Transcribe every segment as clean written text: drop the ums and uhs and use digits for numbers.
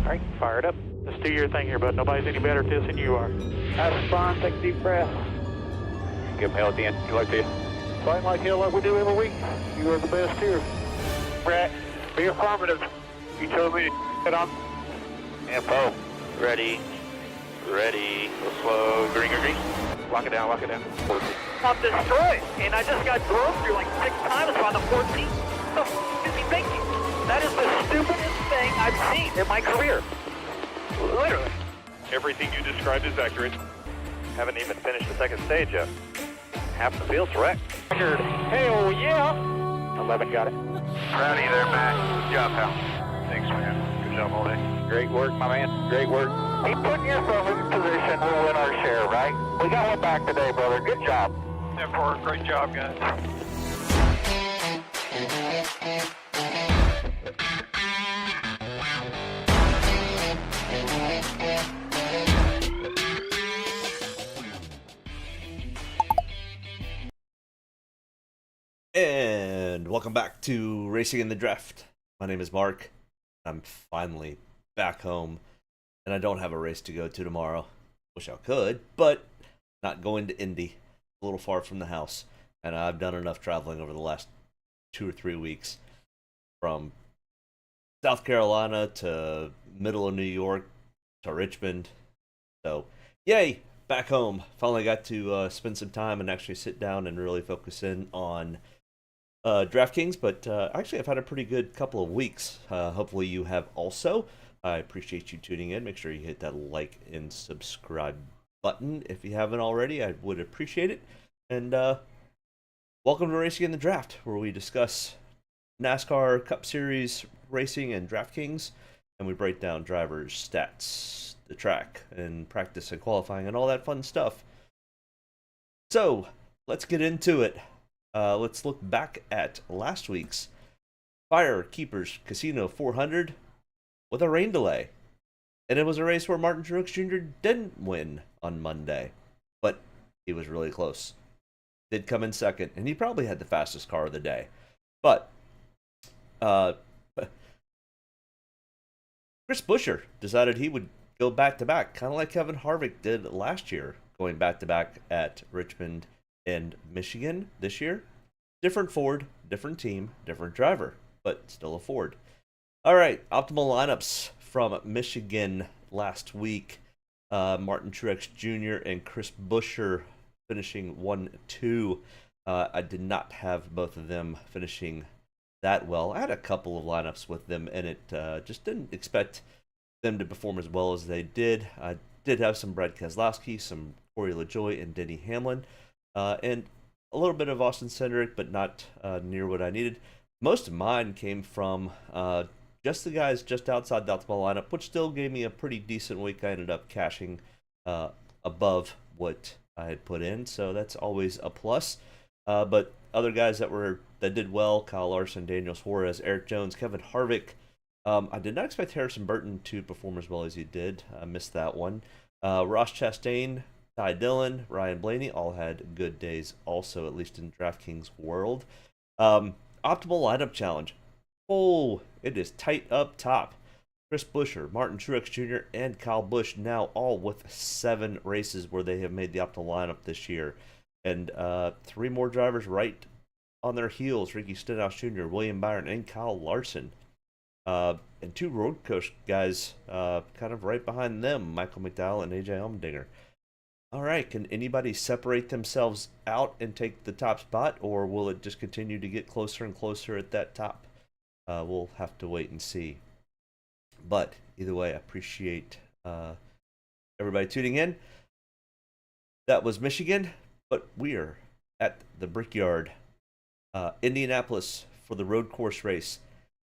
All right, fire it up. Just do your thing here, bud. Nobody's any better at this than you are. Have fun, take a deep breath. Give him hell at the end. You like to? Fight like hell like we do every week. You are the best here. Brett, be affirmative. You told me to get on. Info. Ready. Ready. Go slow. Green, green, green. Lock it down, lock it down. 14. I'm destroyed, and I just got drove through like 6 times on the 14th. Oh, excuse me, thank you. That is the stupidest thing I've seen in my career. Literally. Everything you described is accurate. Haven't even finished the second stage yet. Half the field's wrecked. Hell yeah. 11 got it. Rowdy there, Matt. Good job, pal. Thanks, man. Good job all day. Great work, my man. Great work. Keep putting yourself in position. We'll win our share, right? We got one back today, brother. Good job. Therefore, great job, guys. And welcome back to Racing in the Draft. My name is Mark. I'm finally back home, and I don't have a race to go to tomorrow. Wish I could, but not going to Indy. A little far from the house, and I've done enough traveling over the last 2 or 3 weeks, from South Carolina to middle of New York to Richmond. So, yay, back home. Finally got to spend some time and actually sit down and really focus in on Draftkings, but actually I've had a pretty good couple of weeks. Hopefully you have also. I appreciate you tuning in. Make sure you hit that like and subscribe button if you haven't already. I would appreciate it. And welcome to Racing in the Draft, where we discuss NASCAR Cup Series racing and Draftkings, and we break down drivers' stats, the track, and practice and qualifying, and all that fun stuff. So, let's get into it. Let's look back at last week's Firekeepers Casino 400 with a rain delay. And it was a race where Martin Truex Jr. didn't win on Monday, but he was really close. Did come in second, and he probably had the fastest car of the day. But Chris Buescher decided he would go back-to-back, kind of like Kevin Harvick did last year, going back-to-back at Richmond and Michigan this year. Different Ford, different team, different driver, but still a Ford. All right, optimal lineups from Michigan last week. Martin Truex Jr. and Chris Buescher finishing 1-2. I did not have both of them finishing that well. I had a couple of lineups with them in it. Just didn't expect them to perform as well as they did. I did have some Brad Keselowski, some Corey LaJoie, and Denny Hamlin. And a little bit of Austin Cindric, but not near what I needed. Most of mine came from just the guys just outside the optimal lineup, which still gave me a pretty decent week. I ended up cashing above what I had put in, so that's always a plus. But other guys that did well: Kyle Larson, Daniel Suarez, Eric Jones, Kevin Harvick. I did not expect Harrison Burton to perform as well as he did. I missed that one. Ross Chastain, Ty Dillon, Ryan Blaney all had good days also, at least in DraftKings world. Optimal lineup challenge. Oh, it is tight up top. Chris Buescher, Martin Truex Jr., and Kyle Busch now all with 7 races where they have made the optimal lineup this year. And 3 more drivers right on their heels: Ricky Stenhouse Jr., William Byron, and Kyle Larson. And 2 road coach guys kind of right behind them: Michael McDowell and AJ Allmendinger. All right, can anybody separate themselves out and take the top spot, or will it just continue to get closer and closer at that top? We'll have to wait and see. But either way, I appreciate everybody tuning in. That was Michigan, but we are at the Brickyard, Indianapolis, for the road course race.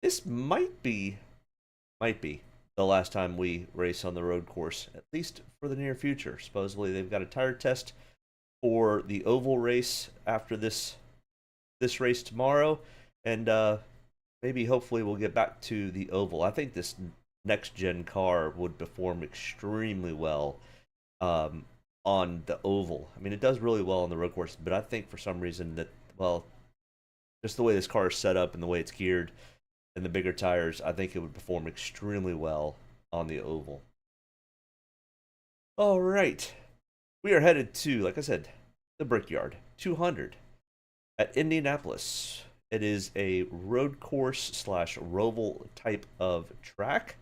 This might be the last time we race on the road course, at least for the near future. Supposedly they've got a tire test for the oval race after this race tomorrow, and maybe hopefully we'll get back to the oval. I think this next gen car would perform extremely well on the oval. I mean, it does really well on the road course, but I think for some reason that, well, just the way this car is set up and the way it's geared and the bigger tires, I think it would perform extremely well on the oval. All right. We are headed to, like I said, the Brickyard 200 at Indianapolis. It is a road course slash roval type of track.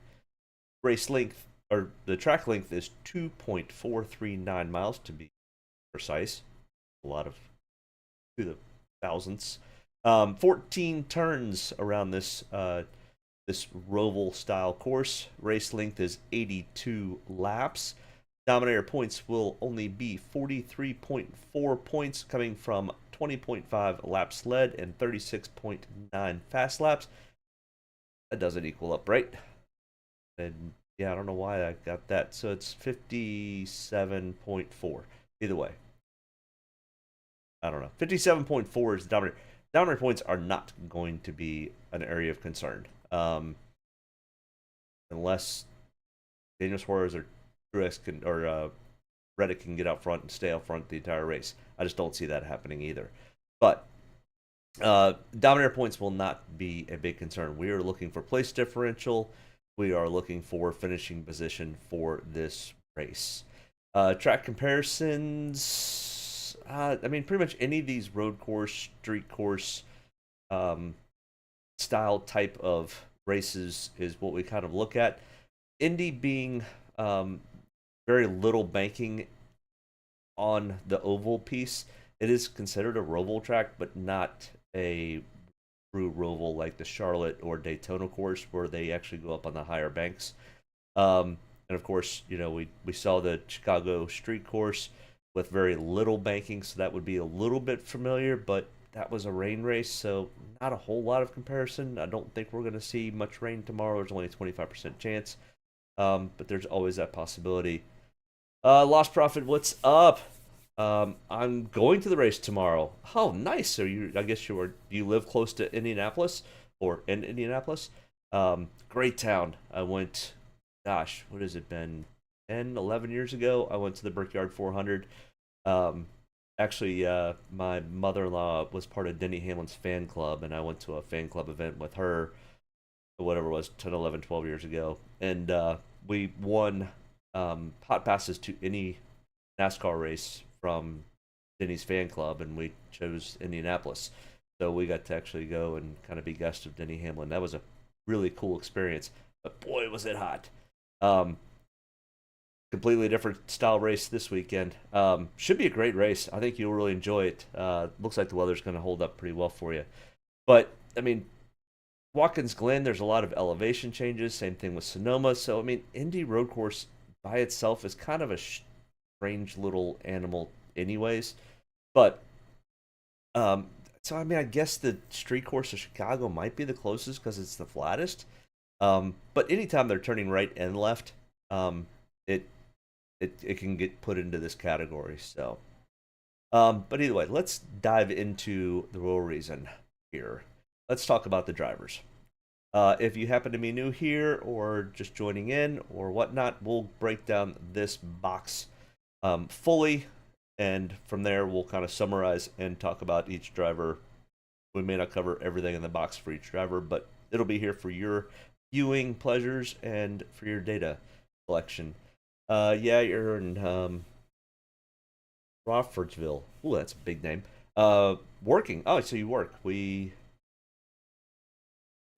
Race length, or the track length, is 2.439 miles to be precise. A lot of to the thousandths. 14 turns around this this roval style course. Race length is 82 laps. Dominator points will only be 43.4 points, coming from 20.5 laps led and 36.9 fast laps. That doesn't equal up, right? And yeah, I don't know why I got that. So it's 57.4. Either way, I don't know. 57.4 is the Dominator. Dominator points are not going to be an area of concern. Unless Daniel Suarez or Truex can, or Reddick can get out front and stay out front the entire race. I just don't see that happening either. But Dominator points will not be a big concern. We are looking for place differential. We are looking for finishing position for this race. Track comparisons. I mean, pretty much any of these road course, street course style type of races is what we kind of look at. Indy being very little banking on the oval piece. It is considered a roval track, but not a true roval like the Charlotte or Daytona course, where they actually go up on the higher banks. And of course, you know, we saw the Chicago street course with very little banking, so that would be a little bit familiar, but that was a rain race, so not a whole lot of comparison. I don't think we're going to see much rain tomorrow. There's only a 25% chance, but there's always that possibility. Lost Profit, what's up? I'm going to the race tomorrow. Oh, nice. So I guess you live close to Indianapolis, or in Indianapolis? Great town. I went, gosh, what has it been? 10, 11 years ago, I went to the Brickyard 400. Actually, my mother-in-law was part of Denny Hamlin's fan club, and I went to a fan club event with her, whatever it was, 10, 11, 12 years ago. And we won hot passes to any NASCAR race from Denny's fan club, and we chose Indianapolis. So we got to actually go and kind of be guests of Denny Hamlin. That was a really cool experience. But boy, was it hot. Completely different style race this weekend. Should be a great race. I think you'll really enjoy it. Looks like the weather's going to hold up pretty well for you. But, I mean, Watkins Glen, there's a lot of elevation changes. Same thing with Sonoma. So, I mean, Indy Road Course by itself is kind of a strange little animal anyways. But, so, I mean, I guess the street course of Chicago might be the closest because it's the flattest. But anytime they're turning right and left, it can get put into this category. So, but either way, let's dive into the real reason here. Let's talk about the drivers. If you happen to be new here or just joining in or whatnot, we'll break down this box fully, and from there we'll kind of summarize and talk about each driver. We may not cover everything in the box for each driver, but it'll be here for your viewing pleasures and for your data collection. Yeah, you're in Crawfordsville. Ooh, that's a big name. Working. Oh, so you work. We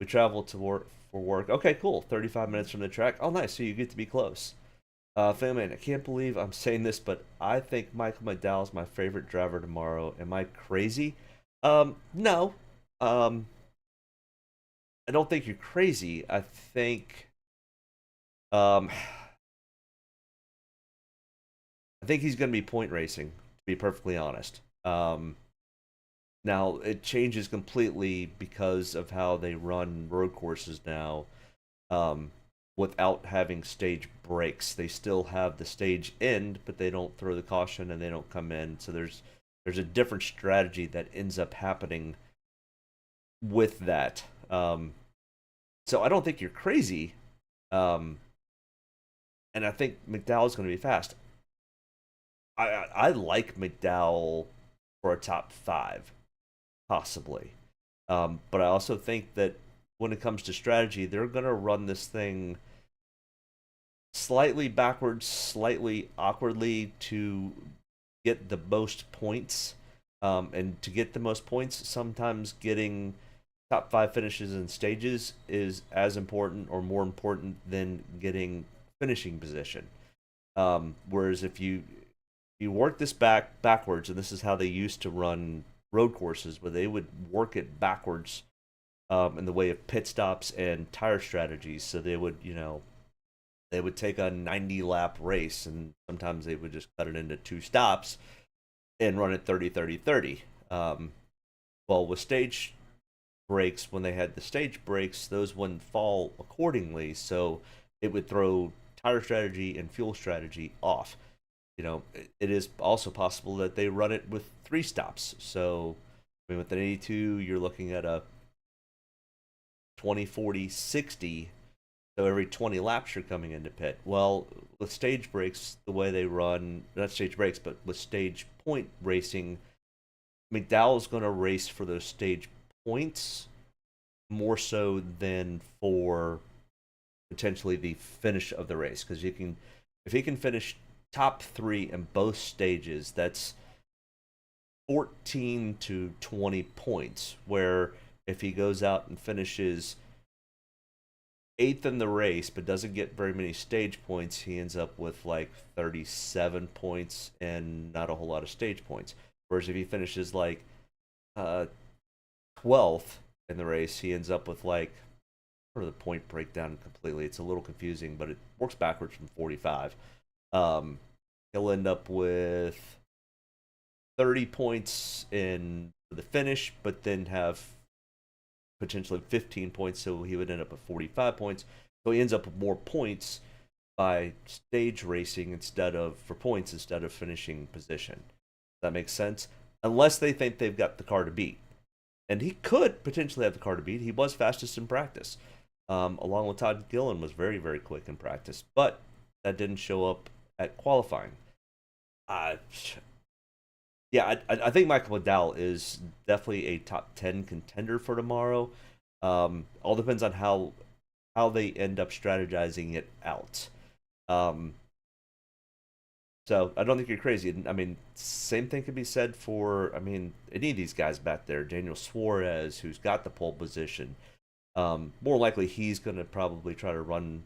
travel to work for work. Okay, cool. 35 minutes from the track. Oh, nice. So you get to be close. Family, I can't believe I'm saying this, but I think Michael McDowell is my favorite driver tomorrow. Am I crazy? No. I don't think you're crazy. I think, I think he's going to be point racing, to be perfectly honest. Now, it changes completely because of how they run road courses now, without having stage breaks. They still have the stage end, but they don't throw the caution and they don't come in. So there's a different strategy that ends up happening with that. So I don't think you're crazy. And I think McDowell's going to be fast. I like McDowell for a top 5, possibly. But I also think that when it comes to strategy, they're going to run this thing slightly backwards, slightly awkwardly to get the most points. And to get the most points, sometimes getting top 5 finishes in stages is as important or more important than getting finishing position. Whereas if you work this backwards, and this is how they used to run road courses, where they would work it backwards in the way of pit stops and tire strategies. So they would, they would take a 90 lap race, and sometimes they would just cut it into 2 stops and run it 30, 30, 30. Well, with stage breaks, when they had the stage breaks, those wouldn't fall accordingly. So it would throw tire strategy and fuel strategy off. It is also possible that they run it with 3 stops. So, with an 82, you're looking at a 20, 40, 60. So every 20 laps you're coming into pit. Well, with stage breaks, the way they run, not stage breaks, but with stage point racing, McDowell's going to race for those stage points more so than for potentially the finish of the race. Because if he can finish top 3 in both stages, that's 14 to 20 points. Where if he goes out and finishes 8th in the race but doesn't get very many stage points, he ends up with like 37 points and not a whole lot of stage points. Whereas if he finishes like 12th in the race, he ends up with like, sort of the point breakdown completely. It's a little confusing, but it works backwards from 45. He'll end up with 30 points in the finish, but then have potentially 15 points, so he would end up with 45 points. So he ends up with more points by stage racing instead of finishing position. That makes sense? Unless they think they've got the car to beat. And he could potentially have the car to beat. He was fastest in practice. Along with Todd Gillen was very, very quick in practice. But that didn't show up at qualifying. I think Michael McDowell is definitely a top 10 contender for tomorrow. All depends on how they end up strategizing it out. So I don't think you're crazy. I mean, same thing could be said for, any of these guys back there. Daniel Suarez, who's got the pole position. More likely he's going to probably try to run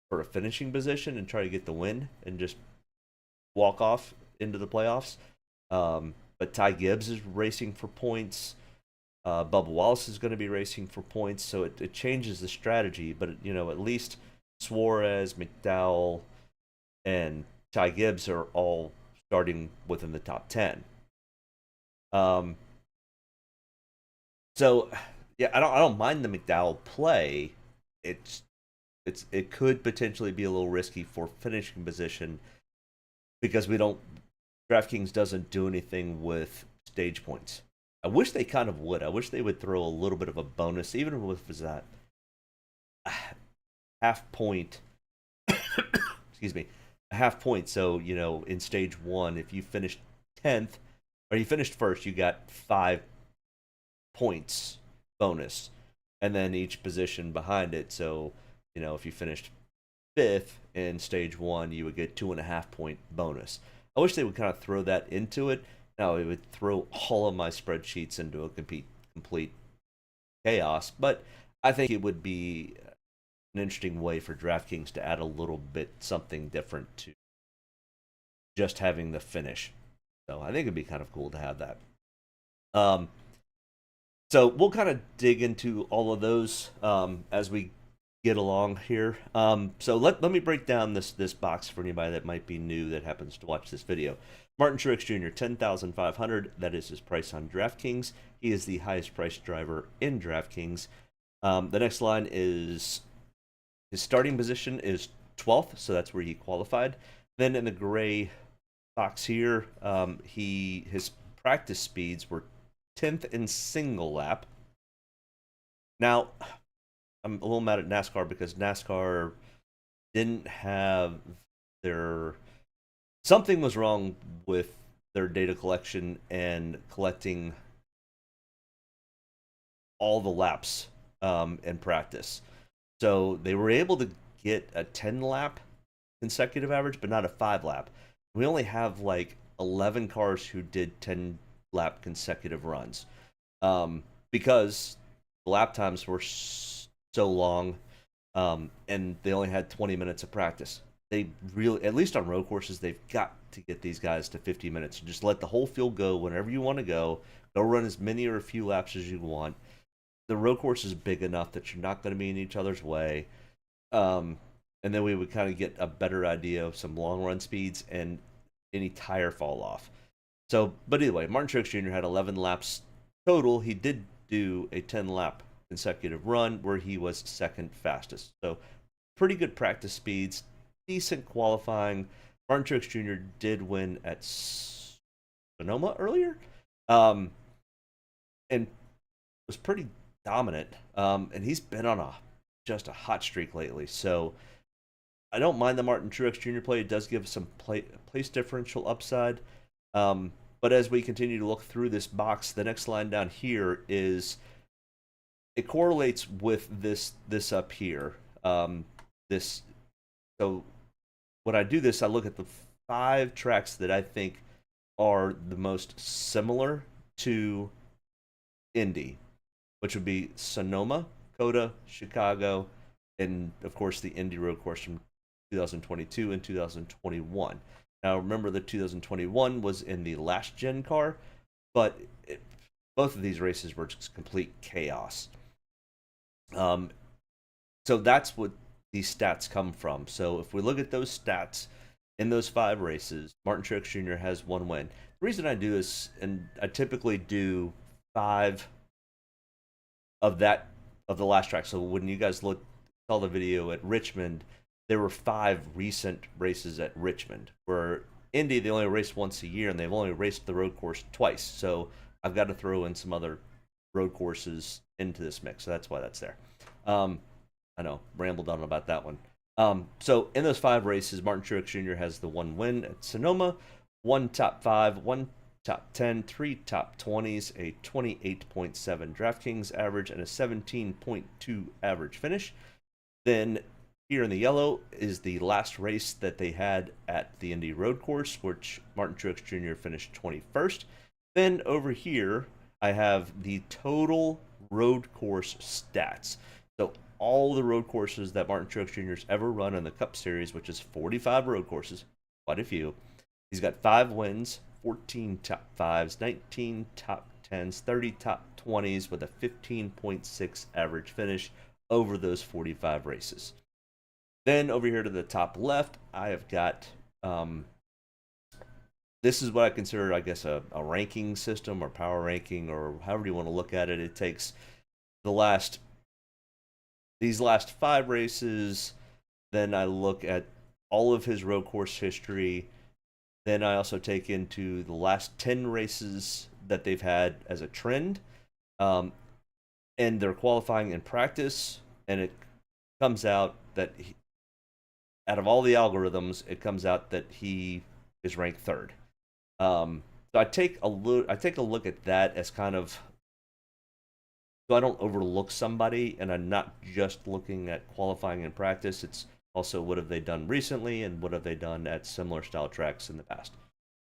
for a finishing position and try to get the win and just walk off into the playoffs. But Ty Gibbs is racing for points. Bubba Wallace is going to be racing for points. So it changes the strategy. But, at least Suarez, McDowell, and Ty Gibbs are all starting within the top 10. So yeah, I don't mind the McDowell play. It could potentially be a little risky for finishing position because DraftKings doesn't do anything with stage points. I wish they kind of would. I wish they would throw a little bit of a bonus, even if it was that half point. Excuse me. A half point. So, in stage 1, if you finished 10th or you finished first, you got 5 points bonus. And then each position behind it. So, if you finished 5th in stage 1, you would get 2.5 point bonus. I wish they would kind of throw that into it. Now, it would throw all of my spreadsheets into a complete chaos. But I think it would be an interesting way for DraftKings to add a little bit something different to just having the finish. So I think it'd be kind of cool to have that. So we'll kind of dig into all of those as we get along here. So let me break down this box for anybody that might be new that happens to watch this video. Martin Truex Jr., $10,500. That is his price on DraftKings. He is the highest priced driver in DraftKings. The next line is his starting position is 12th, so that's where he qualified. Then in the gray box here, his practice speeds were 10th in single lap. Now, I'm a little mad at NASCAR because NASCAR didn't have something was wrong with their data collection and collecting all the laps in practice. So they were able to get a 10 lap consecutive average, but not a 5 lap. We only have like 11 cars who did 10 lap consecutive runs, because the lap times were so long, and they only had 20 minutes of practice. They really, at least on road courses, they've got to get these guys to 50 minutes. Just let the whole field go whenever you want to go. Go run as many or a few laps as you want. The road course is big enough that you're not going to be in each other's way. And then we would kind of get a better idea of some long run speeds and any tire fall off. So, but anyway, Martin Truex Jr. had 11 laps total. He did do a 10 lap consecutive run where he was second fastest. So, pretty good practice speeds, decent qualifying. Martin Truex Jr. did win at Sonoma earlier, and was pretty dominant. And he's been on just a hot streak lately. So I don't mind the Martin Truex Jr. play. It does give some place differential upside. But as we continue to look through this box, the next line down here is, it correlates with this up here. So when I do this, I look at the 5 tracks that I think are the most similar to Indy, which would be Sonoma, Coda, Chicago, and of course the Indy road course from 2022 and 2021. Now remember, the 2021 was in the last gen car, but both of these races were just complete chaos. So that's what these stats come from. So if we look at those stats in those 5 races, Martin Truex Jr. has 1 win. The reason I do this, and I typically do 5 of the last track. So when you guys saw the video at Richmond, there were 5 recent races at Richmond. Where Indy, they only race once a year, and they've only raced the road course twice. So I've got to throw in some other road courses into this mix. So that's why that's there. I know, rambled on about that one. So in those 5 races, Martin Truex Jr. has the 1 win at Sonoma, 1 top 5, 1 top 10, 3 top 20s, a 28.7 Draftkings average, and a 17.2 average finish. Then here in the yellow is the last race that they had at the Indy road course, which Martin Truex Jr. finished 21st. Then over here, I have the total road course stats. So all the road courses that Martin Truex Jr. has ever run in the Cup Series, which is 45 road courses, quite a few. He's got 5 wins, 14 top 5s, 19 top 10s, 30 top 20s with a 15.6 average finish over those 45 races. Then over here to the top left, I have got, this is what I consider, I guess, a ranking system or power ranking, or however you want to look at it. It takes these last 5 races, then I look at all of his road course history. Then I also take into the last 10 races that they've had as a trend, and they're qualifying in practice, and it comes out that out of all the algorithms, it comes out that he is ranked 3rd. So I take a look at that as kind of, so I don't overlook somebody, and I'm not just looking at qualifying in practice. It's also what have they done recently, and what have they done at similar style tracks in the past.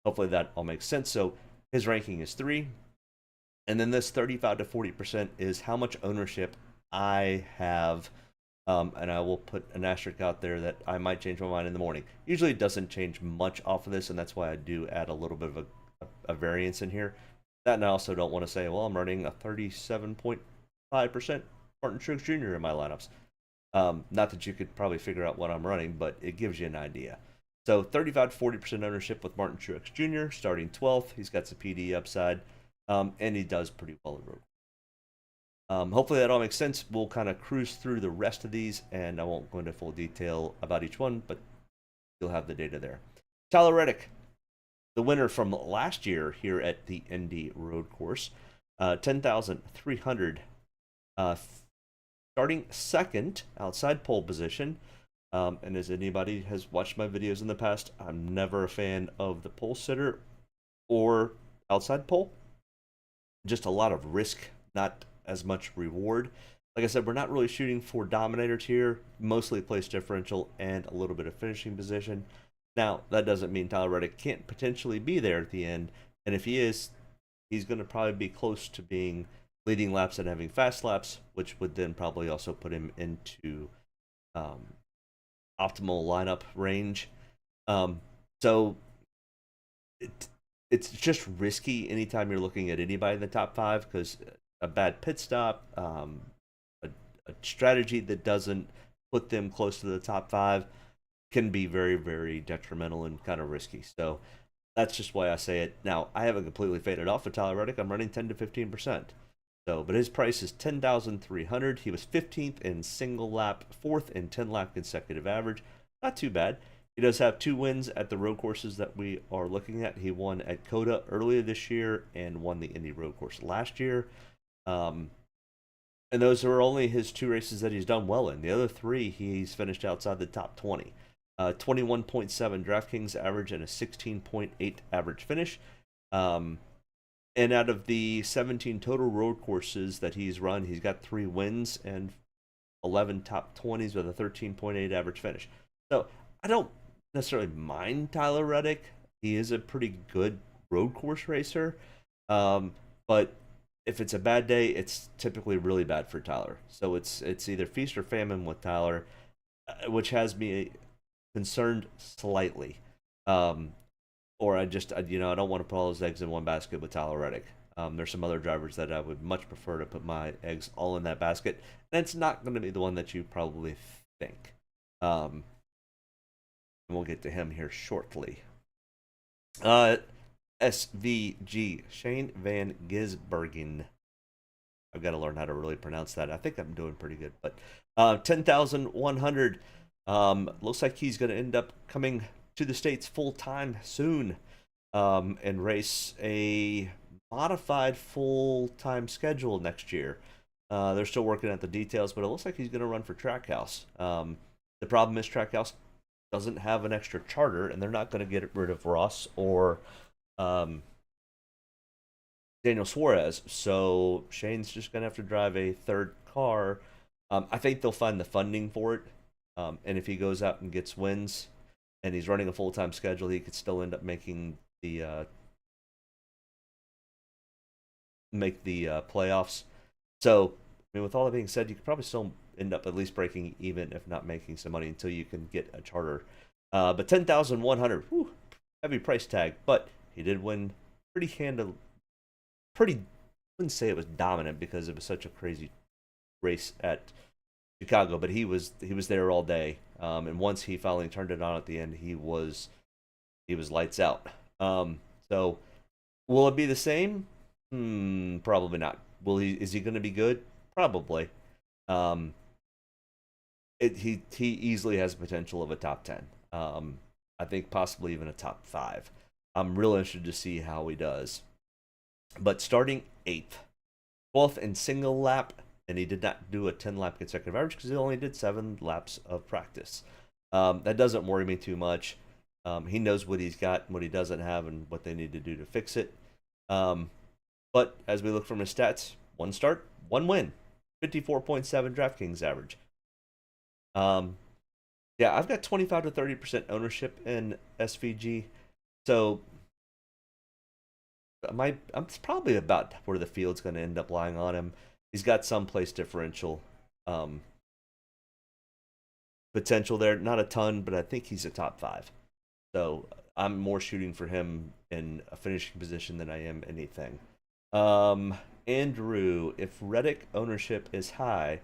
Hopefully that all makes sense. So his ranking is 3. And then this 35 to 40% is how much ownership I have. And I will put an asterisk out there that I might change my mind in the morning. Usually it doesn't change much off of this, and that's why I do add a little bit of a variance in here. That, and I also don't want to say, well, I'm running a 37.5% Martin Truex Jr. in my lineups. Not that you could probably figure out what I'm running, but it gives you an idea. So 35 to 40% ownership with Martin Truex Jr. starting 12th. He's got some PD upside, and he does pretty well at road. Hopefully that all makes sense. We'll kind of cruise through the rest of these, and I won't go into full detail about each one, but you'll have the data there. Tyler Reddick, the winner from last year here at the Indy road course, 10,300, starting 2nd, outside pole position. And as anybody has watched my videos in the past, I'm never a fan of the pole sitter or outside pole. Just a lot of risk, not as much reward. like I said, we're not really shooting for dominators here, mostly place differential and a little bit of finishing position. Now, that doesn't mean Tyler Reddick can't potentially be there at the end, and if he is, he's going to probably be close to being leading laps and having fast laps, which would then probably also put him into optimal lineup range. So it's just risky anytime you're looking at anybody in the top five, because a bad pit stop, a strategy that doesn't put them close to the top five can be very, very detrimental and kind of risky. So that's just why I say it. Now, I haven't completely faded off of Tyler Reddick. I'm running 10 to 15%. So, but his price is 10,300. He was 15th in single lap, 4th in 10 lap consecutive average. Not too bad. He does have 2 wins at the road courses that we are looking at. He won at Coda earlier this year and won the Indy road course last year. And those are only his 2 races that he's done well in. The other 3, he's finished outside the top 20. 21.7 Draftkings average and a 16.8 average finish. And out of the 17 total road courses that he's run, he's got 3 wins and 11 top 20s with a 13.8 average finish. So I don't necessarily mind Tyler Reddick. He is a pretty good road course racer. But if it's a bad day, it's typically really bad for Tyler. So it's either feast or famine with Tyler, which has me concerned slightly. Or I don't want to put all his eggs in one basket with Tyler Reddick. There's some other drivers that I would much prefer to put my eggs all in that basket. And it's not going to be the one that you probably think. And we'll get to him here shortly. SVG, Shane Van Gisbergen. I've got to learn how to really pronounce that. I think I'm doing pretty good. But 10,100. Looks like he's going to end up coming to the States full-time soon and race a modified full-time schedule next year. They're still working out the details, but it looks like he's going to run for Trackhouse. The problem is Trackhouse doesn't have an extra charter, and they're not going to get rid of Ross or Daniel Suarez, so Shane's just going to have to drive a third car. I think they'll find the funding for it, and if he goes out and gets wins, and he's running a full-time schedule, he could still end up making the playoffs. So, I mean, with all that being said, you could probably still end up at least breaking even, if not making some money, until you can get a charter. But 10,100, heavy price tag. But he did win pretty handily. I wouldn't say it was dominant because it was such a crazy race at Chicago, but he was there all day. And once he finally turned it on at the end, he was lights out. So will it be the same? Probably not. Is he going to be good? Probably. He easily has the potential of a top 10. I think possibly even a top 5. I'm real interested to see how he does. But starting 8th, 12th in single lap, and he did not do a 10-lap consecutive average because he only did 7 laps of practice. That doesn't worry me too much. He knows what he's got, what he doesn't have, and what they need to do to fix it. But as we look from his stats, 1 start, 1 win, 54.7 Draftkings average. Yeah, I've got 25 to 30% ownership in SVG, so I'm probably about where the field's going to end up lying on him. He's got some place differential potential there, not a ton, but I think he's a top 5. So I'm more shooting for him in a finishing position than I am anything. Andrew, if Reddick ownership is high,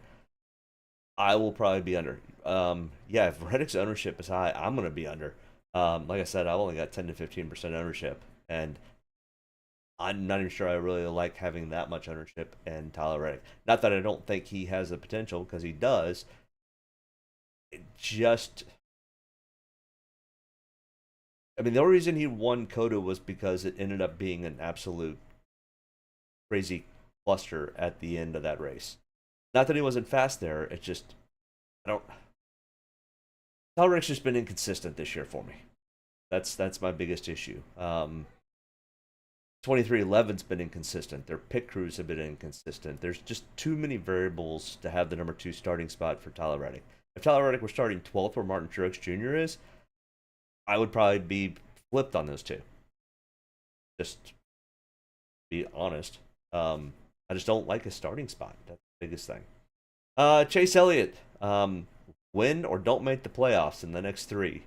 I will probably be under. Yeah, if Reddick's ownership is high, I'm going to be under. Like I said, I've only got 10 to 15% ownership, and I'm not even sure I really like having that much ownership in Tyler Reddick. Not that I don't think he has the potential, because he does. I mean, the only reason he won Coda was because it ended up being an absolute crazy cluster at the end of that race. Not that he wasn't fast there, it's just, Tyler Reddick's just been inconsistent this year for me. That's my biggest issue. 2311's been inconsistent. Their pit crews have been inconsistent. There's just too many variables to have the number 2 starting spot for Tyler Reddick. If Tyler Reddick were starting 12th where Martin Truex Jr. is, I would probably be flipped on those two. Just be honest. I just don't like his starting spot. That's the biggest thing. Chase Elliott, win or don't make the playoffs in the next 3.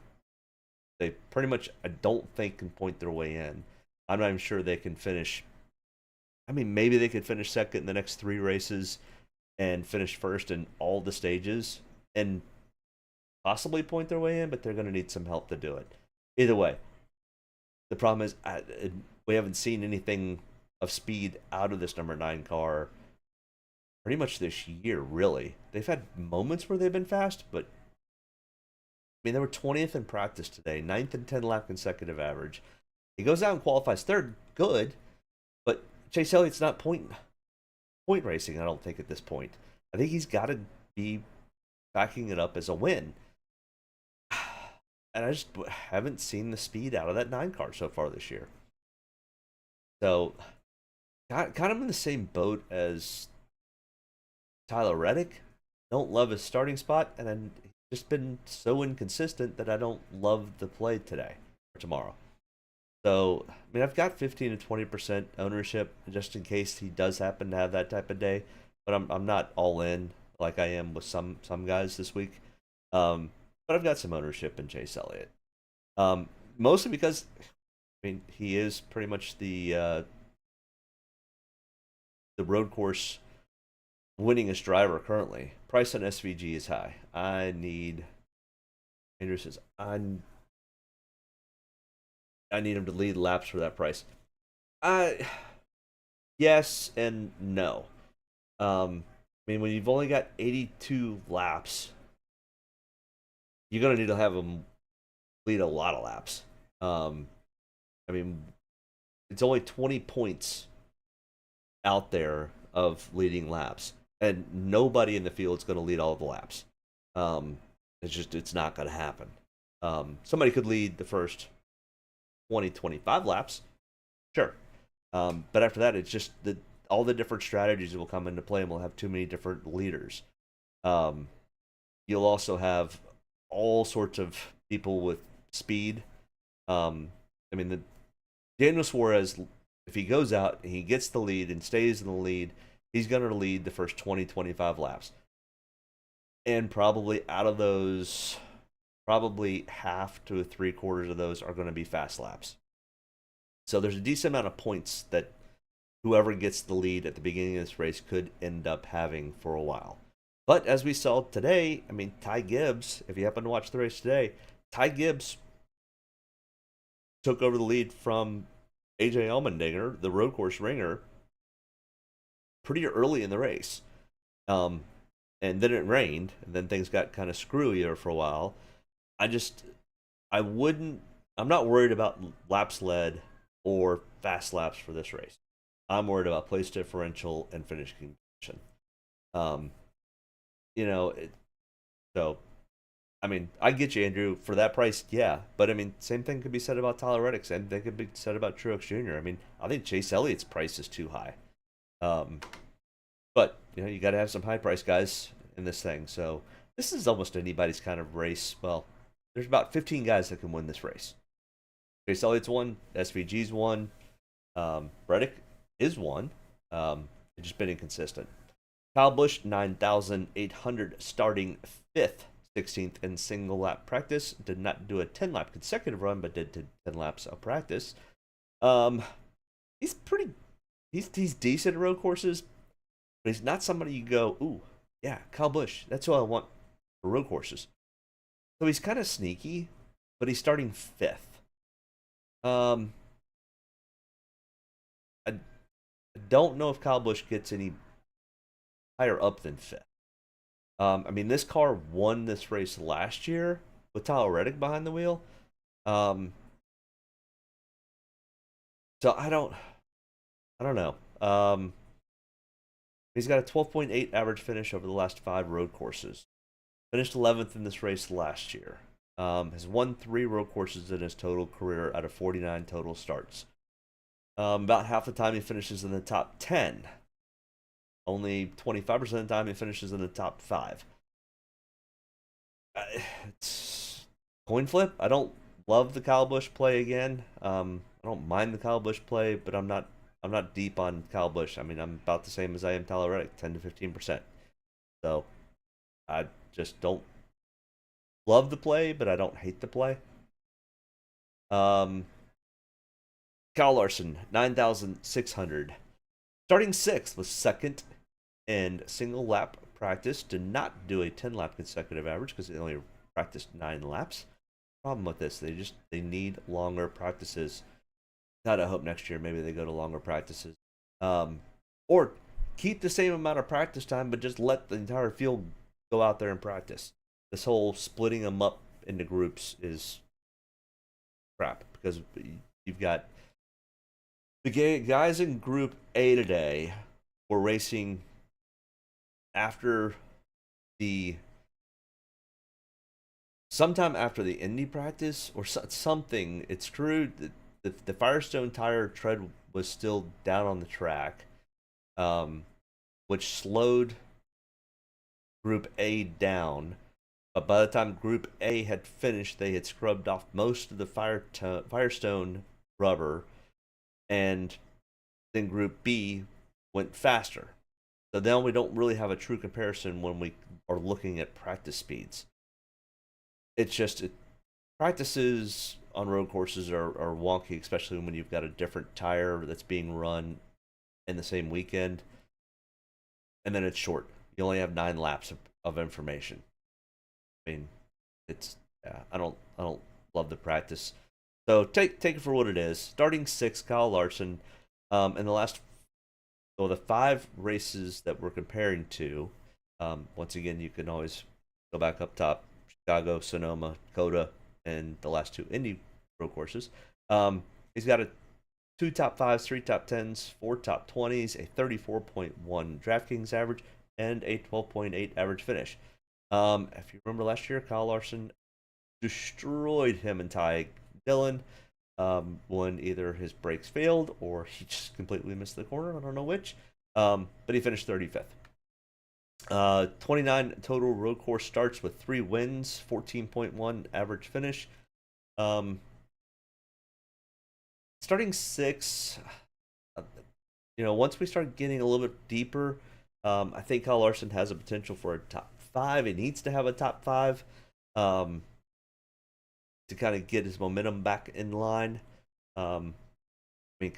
They pretty much, I don't think, can point their way in. I'm not even sure they can finish. I mean, maybe they could finish second in the next 3 races and finish first in all the stages and possibly point their way in, but they're going to need some help to do it. Either way, the problem is we haven't seen anything of speed out of this number 9 car pretty much this year, really. They've had moments where they've been fast, but I mean, they were 20th in practice today, 9th and 10 lap consecutive average. He goes out and qualifies 3rd, good, but Chase Elliott's not point racing, I don't think, at this point. I think he's got to be backing it up as a win. And I just haven't seen the speed out of that 9 car so far this year. So, kind of in the same boat as Tyler Reddick. Don't love his starting spot, and then he's just been so inconsistent that I don't love the play today or tomorrow. So, I mean, I've got 15 to 20% ownership just in case he does happen to have that type of day, but I'm not all in like I am with some guys this week. But I've got some ownership in Chase Elliott, mostly because I mean he is pretty much the road course winningest driver currently. Price on SVG is high. Andrew says I need him to lead laps for that price. Yes and no. I mean, when you've only got 82 laps, you're gonna need to have him lead a lot of laps. I mean, it's only 20 points out there of leading laps, and nobody in the field is going to lead all of the laps. It's not going to happen. Somebody could lead the first 20-25 laps, sure, but after that, it's just all the different strategies will come into play, and we'll have too many different leaders. You'll also have all sorts of people with speed. I mean, Daniel Suarez, if he goes out and he gets the lead and stays in the lead, he's going to lead the first 20-25 laps. And probably out of those, probably half to 3/4 of those are going to be fast laps. So there's a decent amount of points that whoever gets the lead at the beginning of this race could end up having for a while. But as we saw today, I mean, Ty Gibbs, if you happen to watch the race today, Ty Gibbs took over the lead from AJ Allmendinger, the road course ringer, pretty early in the race. And then it rained, and then things got kind of screwy there for a while. I'm not worried about laps led or fast laps for this race. I'm worried about place differential and finishing position. So, I mean, I get you, Andrew, for that price, yeah. But, I mean, same thing could be said about Tyler Reddick. Same thing could be said about Truex Jr. I mean, I think Chase Elliott's price is too high. But, you got to have some high-price guys in this thing. So, this is almost anybody's kind of race. Well, there's about 15 guys that can win this race. Chase Elliott's one. SVG's one. Reddick is one. It's just been inconsistent. Kyle Busch, 9,800, starting 5th. 16th in single lap practice. Did not do a 10-lap consecutive run, but did 10 laps of practice. He's decent at road courses, but he's not somebody you go, ooh, yeah, Kyle Busch, that's who I want for road courses. So he's kind of sneaky, but he's starting 5th. I don't know if Kyle Busch gets any higher up than 5th. I mean, this car won this race last year with Tyler Reddick behind the wheel. So I don't know. He's got a 12.8 average finish over the last 5 road courses. Finished 11th in this race last year. Has won 3 road courses in his total career out of 49 total starts. About half the time he finishes in the top 10. Only 25% of the time he finishes in the top 5. It's coin flip. I don't love the Kyle Busch play again. I don't mind the Kyle Busch play, but I'm not deep on Kyle Busch. I mean, I'm about the same as I am Tyler Reddick, 10 to 15%. So I just don't love the play, but I don't hate the play. Kyle Larson, 9,600. Starting 6th was second in single lap practice. Did not do a 10 lap consecutive average because they only practiced 9 laps. Problem with this, they need longer practices. God, I hope next year maybe they go to longer practices. Or keep the same amount of practice time, but just let the entire field go out there and practice. This whole splitting them up into groups is crap because you've got the guys in Group A today were racing after sometime after the Indy practice or something. It's true that the Firestone tire tread was still down on the track, which slowed Group A down. But by the time Group A had finished, they had scrubbed off most of the Firestone rubber, and then Group B went faster. So then we don't really have a true comparison when we are looking at practice speeds. It's just practices on road courses are wonky, especially when you've got a different tire that's being run in the same weekend, and then it's short. You only have 9 laps of information. I mean, it's I don't love the practice. So take it for what it is. Starting 6th, Kyle Larson. In the 5 races that we're comparing to, once again, you can always go back up top: Chicago, Sonoma, Coda, and the last 2 Indy road courses. He's got 2 top 5s, 3 top 10s, 4 top 20s, a 34.1 Draftkings average, and a 12.8 average finish. If you remember last year, Kyle Larson destroyed him and Ty Dillon when either his brakes failed or he just completely missed the corner. I don't know which. But he finished 35th. 29 total road course starts with 3 wins, 14.1 average finish. Starting 6, once we start getting a little bit deeper, I think Kyle Larson has a potential for a top 5. He needs to have a top 5 to kind of get his momentum back in line. Kyle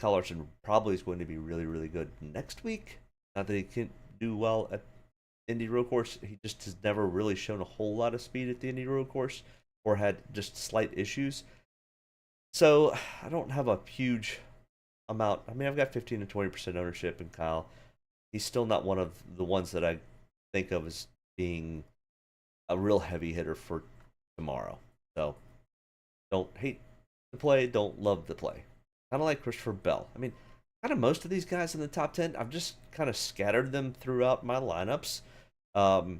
Larson probably is going to be really, really good next week. Not that he can do well at Indy road course. He just has never really shown a whole lot of speed at the Indy road course, or had just slight issues. So I don't have a huge amount. I've got 15 to 20% ownership in Kyle. He's still not one of the ones that I think of as being a real heavy hitter for tomorrow. So don't hate the play, don't love the play. Kind of like Christopher Bell. Kind of most of these guys in the top 10, I've just kind of scattered them throughout my lineups. I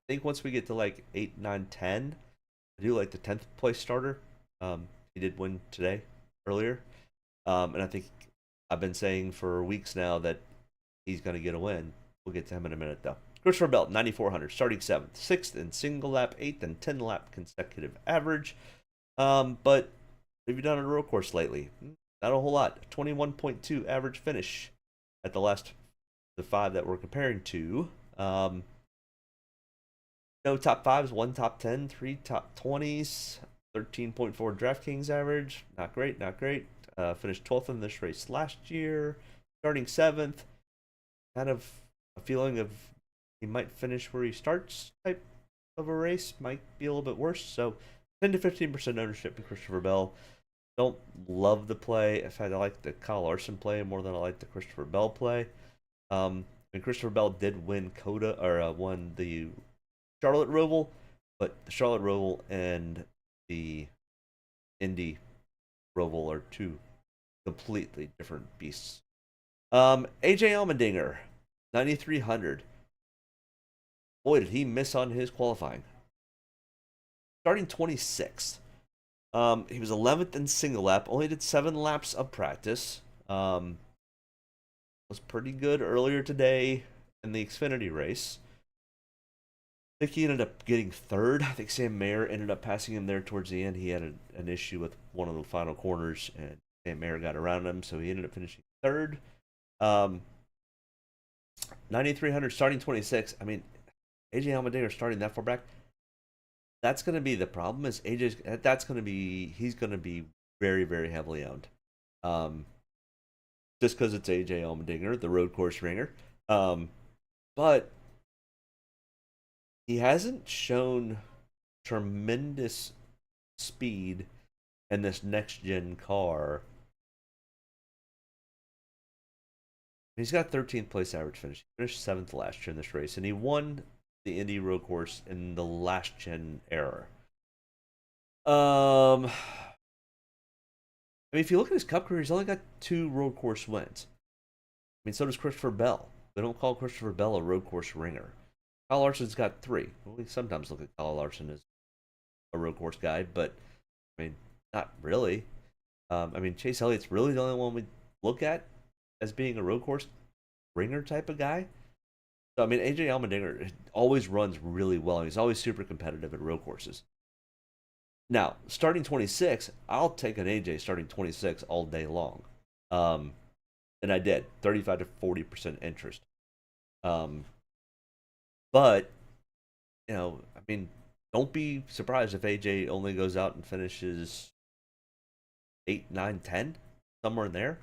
think once we get to like 8, 9, 10, I do like the 10th place starter. He did win today, earlier. And I think I've been saying for weeks now that he's going to get a win. We'll get to him in a minute, though. Christopher Bell, 9,400, starting 7th. 6th in single lap, 8th in 10 lap consecutive average. But what have you done on a road course lately? Not a whole lot. 21.2 average finish at the 5 that we're comparing to. No top 5s, 1 top 10, 3 top 20s, 13.4 DraftKings average. Not great, not great. Finished 12th in this race last year. Starting 7th. Kind of a feeling of he might finish where he starts type of a race. Might be a little bit worse. So 10 to 15% ownership in Christopher Bell. Don't love the play. In fact, I like the Kyle Larson play more than I like the Christopher Bell play. And Christopher Bell did win won the Charlotte Roval, but the Charlotte Roval and the Indy Roval are 2 completely different beasts. AJ Allmendinger, 9,300. Boy, did he miss on his qualifying. starting 26th. He was 11th in single lap, only did 7 laps of practice. Was pretty good earlier today in the Xfinity race. I think he ended up getting 3rd. I think Sam Mayer ended up passing him there towards the end. He had an issue with one of the final corners, and Sam Mayer got around him, so he ended up finishing 3rd. 9,300 starting 26. I mean, AJ Allmendinger starting that far back. That's going to be the problem. Is he's going to be very, very heavily owned. Just because it's AJ Allmendinger, the road course ringer. But he hasn't shown tremendous speed in this next gen car. He's got 13th place average finish. He finished 7th last year in this race, and he won the Indy road course in the last gen era. I mean, if you look at his Cup career, he's only got 2 road course wins. I mean, so does Christopher Bell. We don't call Christopher Bell a road course ringer. Kyle Larson's got 3. Well, we sometimes look at Kyle Larson as a road course guy, but I mean, not really. I mean, Chase Elliott's really the only one we look at as being a road course ringer type of guy. So I mean, AJ Allmendinger always runs really well. He's always super competitive at road courses. Now, starting 26, I'll take an AJ starting 26 all day long. And I did 35 to 40% interest. But, you know, I mean, don't be surprised if AJ only goes out and finishes 8, 9, 10, somewhere in there.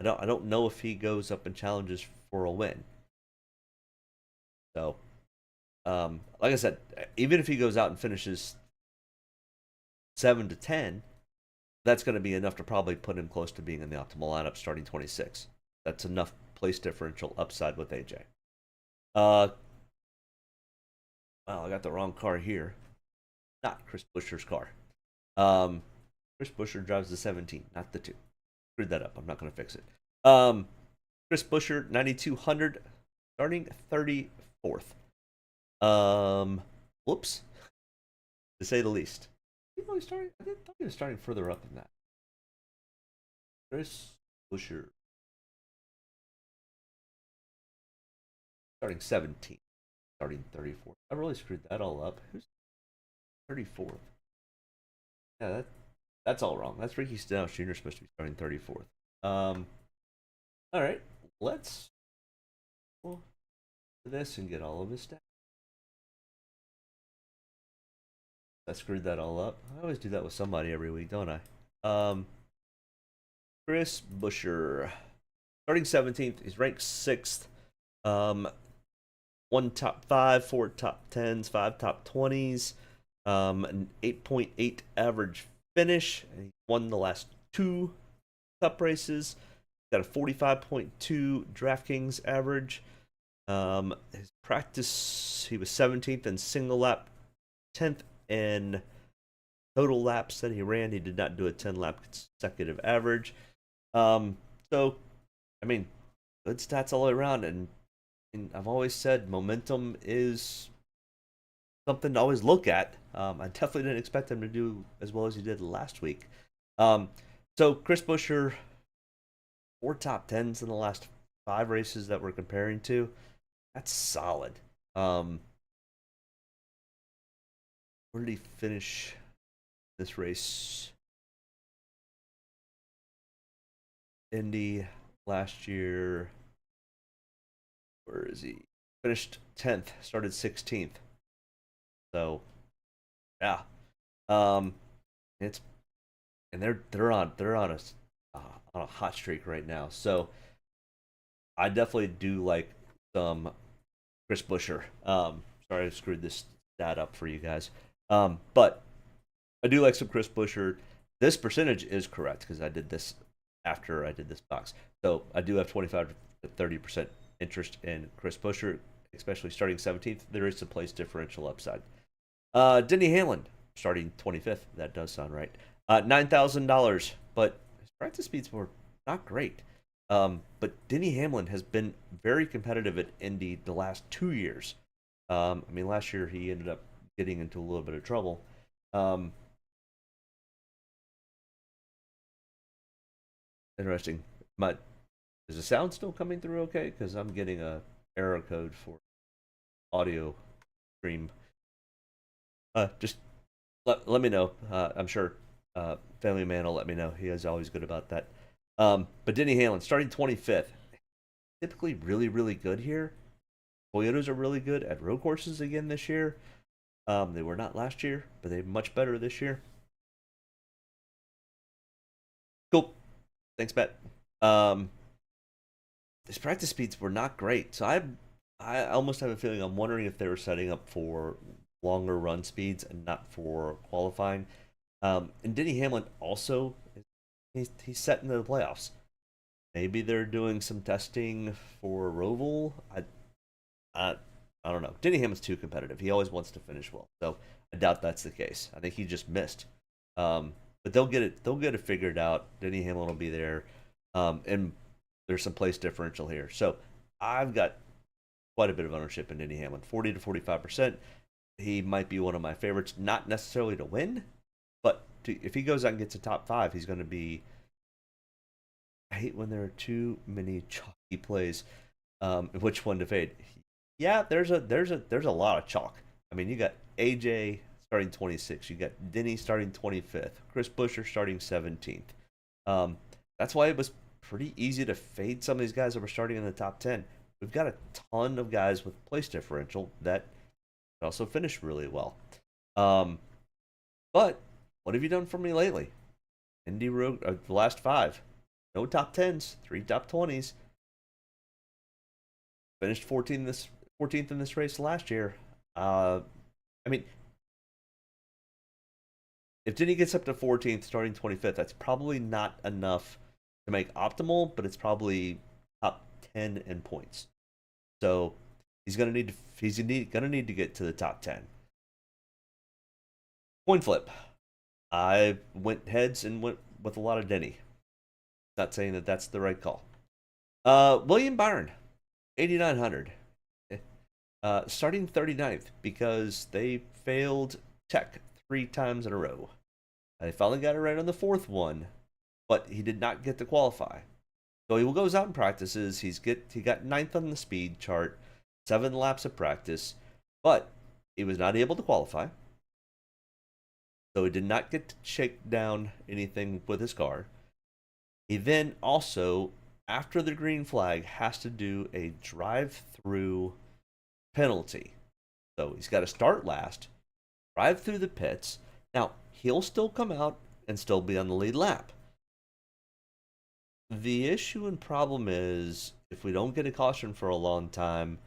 I don't know if he goes up and challenges for a win. So, like I said, even if he goes out and finishes 7 to 10, that's going to be enough to probably put him close to being in the optimal lineup starting 26. That's enough place differential upside with AJ. Well, I got the wrong car here. Not Chris Buescher's car. Chris Buescher drives the 17, not the 2. Screwed that up. I'm not going to fix it. Chris Buescher, 9,200, starting 34th. Whoops. To say the least. I thought he was starting further up than that. Chris Buescher. Starting 17th. Starting 34th. I really screwed that all up. Who's 34th? Yeah, that's all wrong. That's Ricky Stenhouse Jr. supposed to be starting 34th. All right, let's do this and get all of his stats. I screwed that all up. I always do that with somebody every week, don't I? Chris Buescher, starting 17th. He's ranked 6th. 1 top 5, 4 top 10s, 5 top 20s. An 8.8 average finish. And he won the last 2 Cup races. Got a 45.2 Draftkings average. His practice, he was 17th in single lap, 10th in total laps that he ran. He did not do a 10-lap consecutive average. So, I mean, good stats all the way around. And I've always said momentum is something to always look at. I definitely didn't expect him to do as well as he did last week. So Chris Buescher, 4 top 10s in the last 5 races that we're comparing to. That's solid. Where did he finish this race? Indy last year. Where is he? Finished 10th, started 16th. So, yeah. They're on a hot streak right now. So, I definitely do like some Chris Buescher. Sorry I screwed this stat up for you guys. But I do like some Chris Buescher. This percentage is correct because I did this after I did this box. So I do have 25 to 30% interest in Chris Buescher, especially starting 17th. There is some place differential upside. Denny Hamlin, starting 25th. That does sound right. $9,000, but his practice speeds were not great. But Denny Hamlin has been very competitive at Indy the last 2 years. I mean, last year he ended up getting into a little bit of trouble. Um, Interesting. Is the sound still coming through okay? Because I'm getting a error code for audio stream. Just let me know. I'm sure Family Man will let me know. He is always good about that. But Denny Hamlin starting 25th. Typically really, really good here. Toyotas are really good at road courses again this year. They were not last year, but they're much better this year. Cool. Thanks, Bet. Um, his practice speeds were not great, so I almost have a feeling I'm wondering if they were setting up for longer run speeds and not for qualifying. And Denny Hamlin also he's set into the playoffs. Maybe they're doing some testing for Roval. I I don't know. Denny Hamlin's too competitive. He always wants to finish well, so I doubt that's the case. I think he just missed. But they'll get it. They'll get it figured out. Denny Hamlin will be there, and there's some place differential here. So I've got quite a bit of ownership in Denny Hamlin, 40 to 45%. He might be one of my favorites, not necessarily to win, but if he goes out and gets a top five, he's going to be. I hate when there are too many chalky plays. Which one to fade? Yeah, there's a lot of chalk. I mean, you got AJ starting 26, you got Denny starting 25th, Chris Buescher starting 17th. That's why it was pretty easy to fade some of these guys that were starting in the top 10. We've got a ton of guys with place differential that also finished really well. But what have you done for me lately? Indy Road, the last five, no top 10s, 3 top 20s. Finished 14th in this race last year. I mean, if Denny gets up to 14th, starting 25th, that's probably not enough to make optimal, but it's probably top 10 in points. So he's gonna need to get to the top 10. Coin flip. I went heads and went with a lot of Denny. Not saying that that's the right call. William Byron, 8,900. Starting 39th because they failed tech 3 times in a row. They finally got it right on the 4th one, but he did not get to qualify. So he goes out and practices. He got 9th on the speed chart, 7 laps of practice, but he was not able to qualify. So he did not get to shake down anything with his car. He then also, after the green flag, has to do a drive-through penalty. So he's got to start last, drive through the pits. Now, he'll still come out and still be on the lead lap. The issue and problem is if we don't get a caution for a long time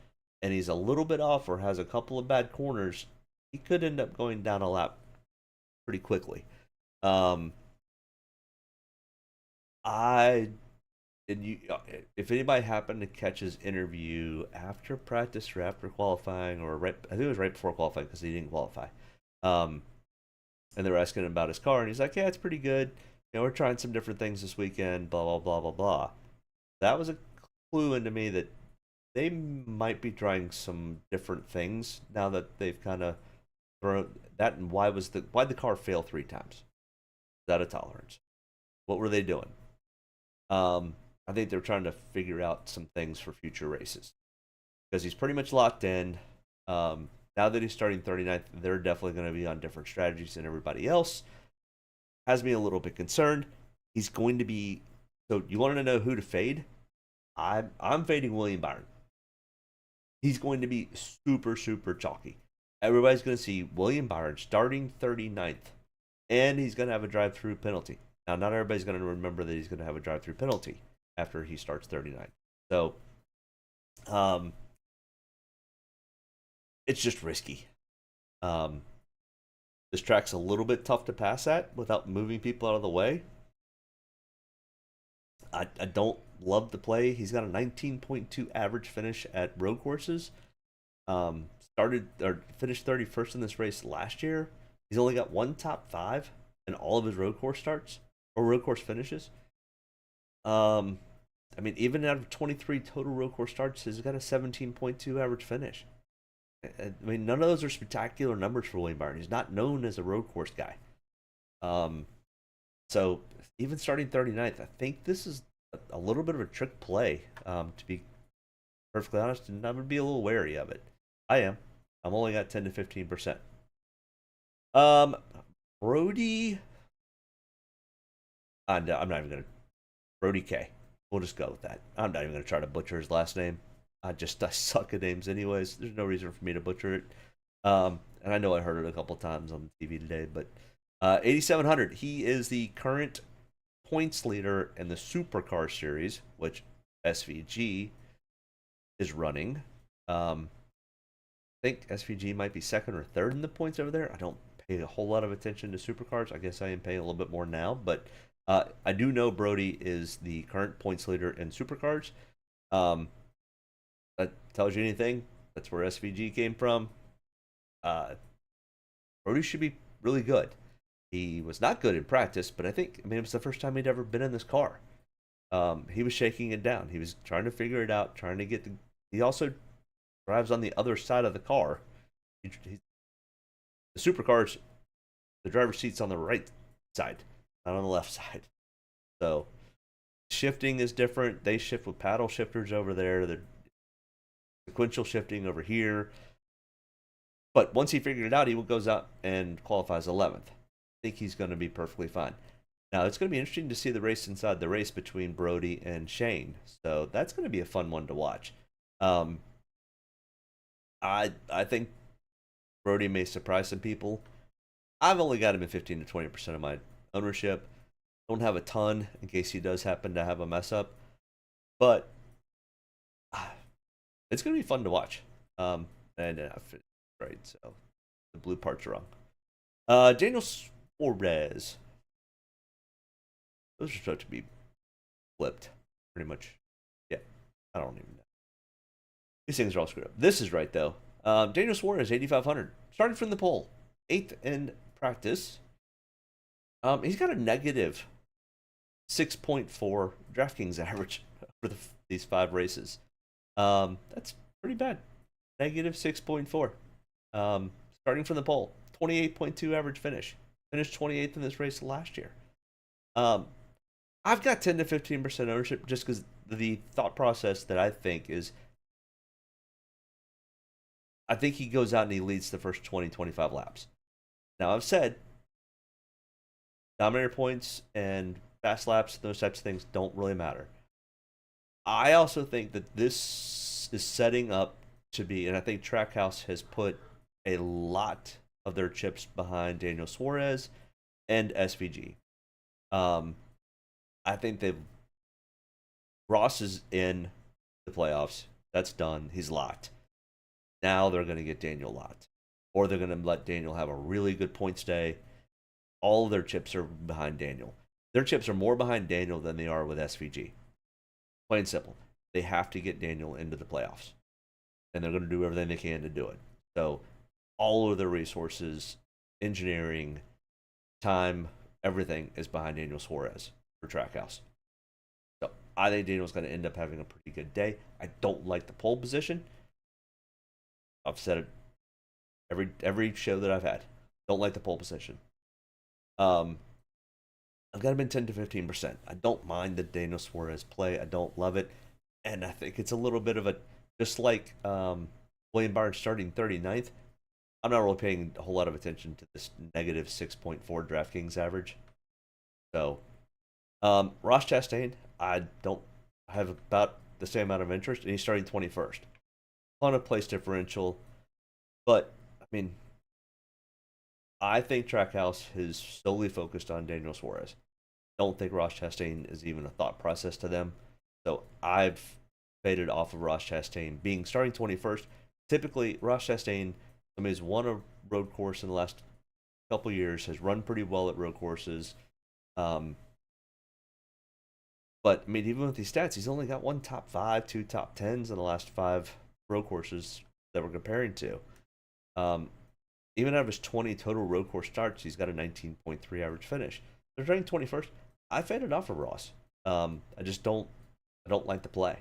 and he's a little bit off or has a couple of bad corners, he could end up going down a lap pretty quickly. If anybody happened to catch his interview after practice or after qualifying, or I think it was right before qualifying because he didn't qualify. And they were asking him about his car, and he's like, "Yeah, it's pretty good. We're trying some different things this weekend. Blah blah blah blah blah." That was a clue into me that they might be trying some different things now that they've kind of thrown that. And why the car fail 3 times? Is that a tolerance? What were they doing? I think they're trying to figure out some things for future races because he's pretty much locked in. Now that he's starting 39th, they're definitely going to be on different strategies than everybody else. Has me a little bit concerned. He's going to be. So you want to know who to fade? I'm fading William Byron. He's going to be super, super chalky. Everybody's going to see William Byron starting 39th, and he's going to have a drive-through penalty. Now, not everybody's going to remember that he's going to have a drive-through penalty after he starts 39th. So, it's just risky. This track's a little bit tough to pass at without moving people out of the way. I don't love the play. He's got a 19.2 average finish at road courses. Finished 31st in this race last year. He's only got 1 top 5 in all of his road course starts or road course finishes. I mean, even out of 23 total road course starts, he's got a 17.2 average finish. I mean, none of those are spectacular numbers for William Byron. He's not known as a road course guy. So even starting 39th, I think this is a little bit of a trick play, to be perfectly honest, and I would be a little wary of it. I am. I'm only got 10 to 15%. Brody. I'm not even going to. Brody K. We'll just go with that. I'm not even going to try to butcher his last name. I suck at names anyways. There's no reason for me to butcher it. And I know I heard it a couple times on TV today, but 8,700. He is the current points leader in the Supercar series, which SVG is running. I think SVG might be second or third in the points over there. I don't pay a whole lot of attention to Supercars. I guess I am paying a little bit more now, but I do know Brody is the current points leader in Supercars. That tells you anything? That's where SVG came from. Brody should be really good. He was not good in practice, but it was the first time he'd ever been in this car. He was shaking it down. He was trying to figure it out, trying to get the. He also drives on the other side of the car. The Supercars, the driver's seat's on the right side, not on the left side. So shifting is different. They shift with paddle shifters over there. They're sequential shifting over here. But once he figured it out, he goes out and qualifies 11th. I think he's going to be perfectly fine. Now, it's going to be interesting to see the race inside the race between Brody and Shane. So that's going to be a fun one to watch. I think Brody may surprise some people. I've only got him at 15 to 20% of my ownership. Don't have a ton in case he does happen to have a mess up. But it's going to be fun to watch. Right, so the blue parts are wrong. Daniel Suarez. Those are supposed to be flipped, pretty much. Yeah, I don't even know. These things are all screwed up. This is right, though. Daniel Suarez, 8,500. Started from the pole. 8th in practice. He's got a negative 6.4 Draftkings average for these 5 races. That's pretty bad. Negative 6.4. Starting from the pole. 28.2 average finish. Finished 28th in this race last year. I've got 10 to 15% ownership just because the thought process that I think is I think he goes out and he leads the first 20, 25 laps. Now, I've said dominator points and fast laps, those types of things don't really matter. I also think that this is setting up to be, and I think Trackhouse has put a lot of their chips behind Daniel Suarez and SVG. I think Ross is in the playoffs. That's done. He's locked. Now they're going to get Daniel locked. Or they're going to let Daniel have a really good points day. All of their chips are behind Daniel. Their chips are more behind Daniel than they are with SVG. Plain and simple. They have to get Daniel into the playoffs. And they're going to do everything they can to do it. So all of their resources, engineering, time, everything is behind Daniel Suarez for Trackhouse. So I think Daniel's going to end up having a pretty good day. I don't like the pole position. I've said it every show that I've had. Don't like the pole position. I've got him in 10 to 15%. I don't mind the Daniel Suarez play. I don't love it. And I think it's a little bit of a, just like William Byron starting 39th, I'm not really paying a whole lot of attention to this negative 6.4 DraftKings average. So, Ross Chastain, I have about the same amount of interest, and he's starting 21st. On a place differential, but I mean, I think Trackhouse is solely focused on Daniel Suarez. Don't think Ross Chastain is even a thought process to them. So I've faded off of Ross Chastain being starting 21st. Typically, Ross Chastain, somebody's won a road course in the last couple years, has run pretty well at road courses. But I mean, even with these stats, he's only got 1 top 5, 2 top 10s in the last 5 road courses that we're comparing to. Even out of his 20 total road course starts, he's got a 19.3 average finish. They're starting 21st. I faded off of Ross. I just don't like the play.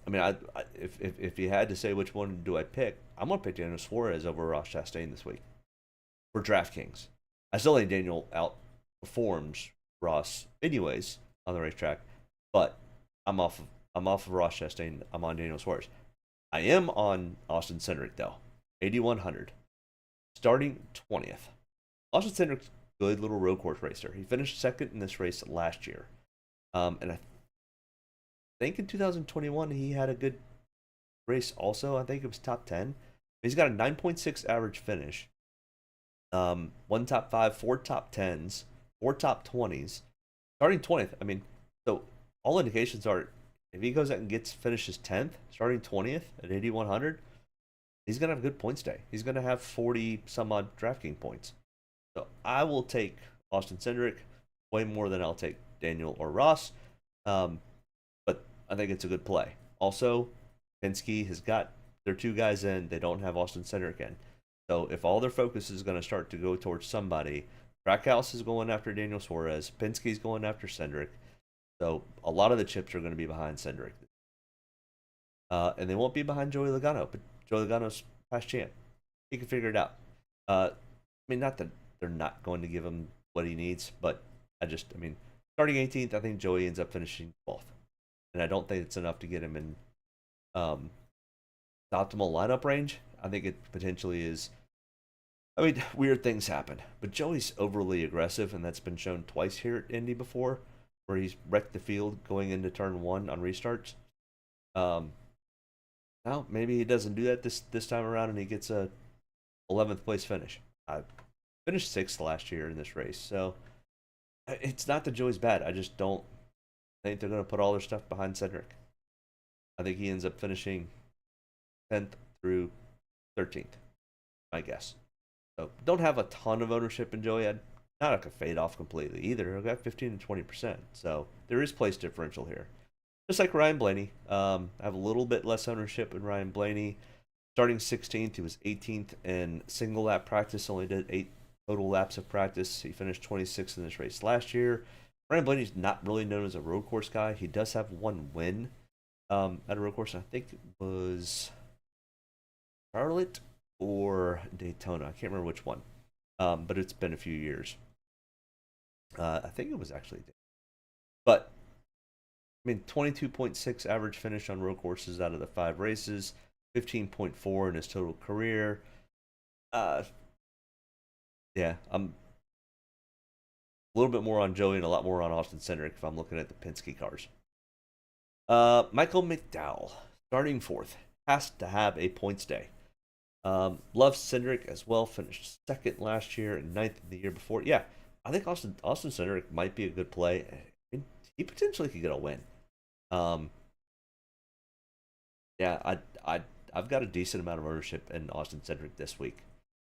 I mean, if you had to say which one do I pick, I'm gonna pick Daniel Suarez over Ross Chastain this week for DraftKings. I still think Daniel outperforms Ross anyways on the racetrack, but I'm off of Ross Chastain. I'm on Daniel Suarez. I am on Austin Cindric though, 8100, starting 20th. Austin Cindric's a good little road course racer. He finished second in this race last year, and I think in 2021 he had a good race also. I think it was top 10. He's got a 9.6 average finish. One top 5, 4 top 10s, 4 top 20s, starting 20th. I mean, so all indications are if he goes out and finishes 10th, starting 20th at 8100, he's gonna have a good points day. He's gonna have 40 some odd DraftKings points. So I will take Austin Cindric way more than I'll take Daniel or Ross. But I think it's a good play. Also, Penske has got their 2 guys in. They don't have Austin Cindric in. So if all their focus is going to start to go towards somebody, Trackhouse is going after Daniel Suarez, Penske's going after Cindric. So a lot of the chips are going to be behind Cindric. And they won't be behind Joey Logano, but Joey Logano's past champ. He can figure it out. I mean, not that they're not going to give him what he needs, but starting 18th, I think Joey ends up finishing 12th. And I don't think it's enough to get him in the optimal lineup range. I think it potentially is. I mean, weird things happen, but Joey's overly aggressive, and that's been shown twice here at Indy before, where he's wrecked the field going into turn 1 on restarts. Now maybe he doesn't do that this time around, and he gets a 11th place finish. I finished 6th last year in this race, so it's not that Joey's bad. I just don't think they're going to put all their stuff behind Cindric. I think he ends up finishing 10th through 13th, I guess. So don't have a ton of ownership in Joey. I'd not like fade off completely either. I've got 15 to 20%. So there is place differential here. Just like Ryan Blaney. I have a little bit less ownership in Ryan Blaney. Starting 16th, he was 18th in single lap practice, only did 8 total laps of practice. He finished 26th in this race last year. Ryan Blaney's not really known as a road course guy. He does have 1 win at a road course. I think it was Charlotte or Daytona. I can't remember which one, but it's been a few years. I think it was actually Daytona. But, I mean, 22.6 average finish on road courses out of the 5 races, 15.4 in his total career. Yeah, I'm a little bit more on Joey and a lot more on Austin Cindric if I'm looking at the Penske cars. Michael McDowell, starting 4th, has to have a points day. Loves Cindric as well. Finished 2nd last year and 9th the year before. Yeah, I think Austin Cindric might be a good play. I mean, he potentially could get a win. Yeah, I've got a decent amount of ownership in Austin Cindric this week.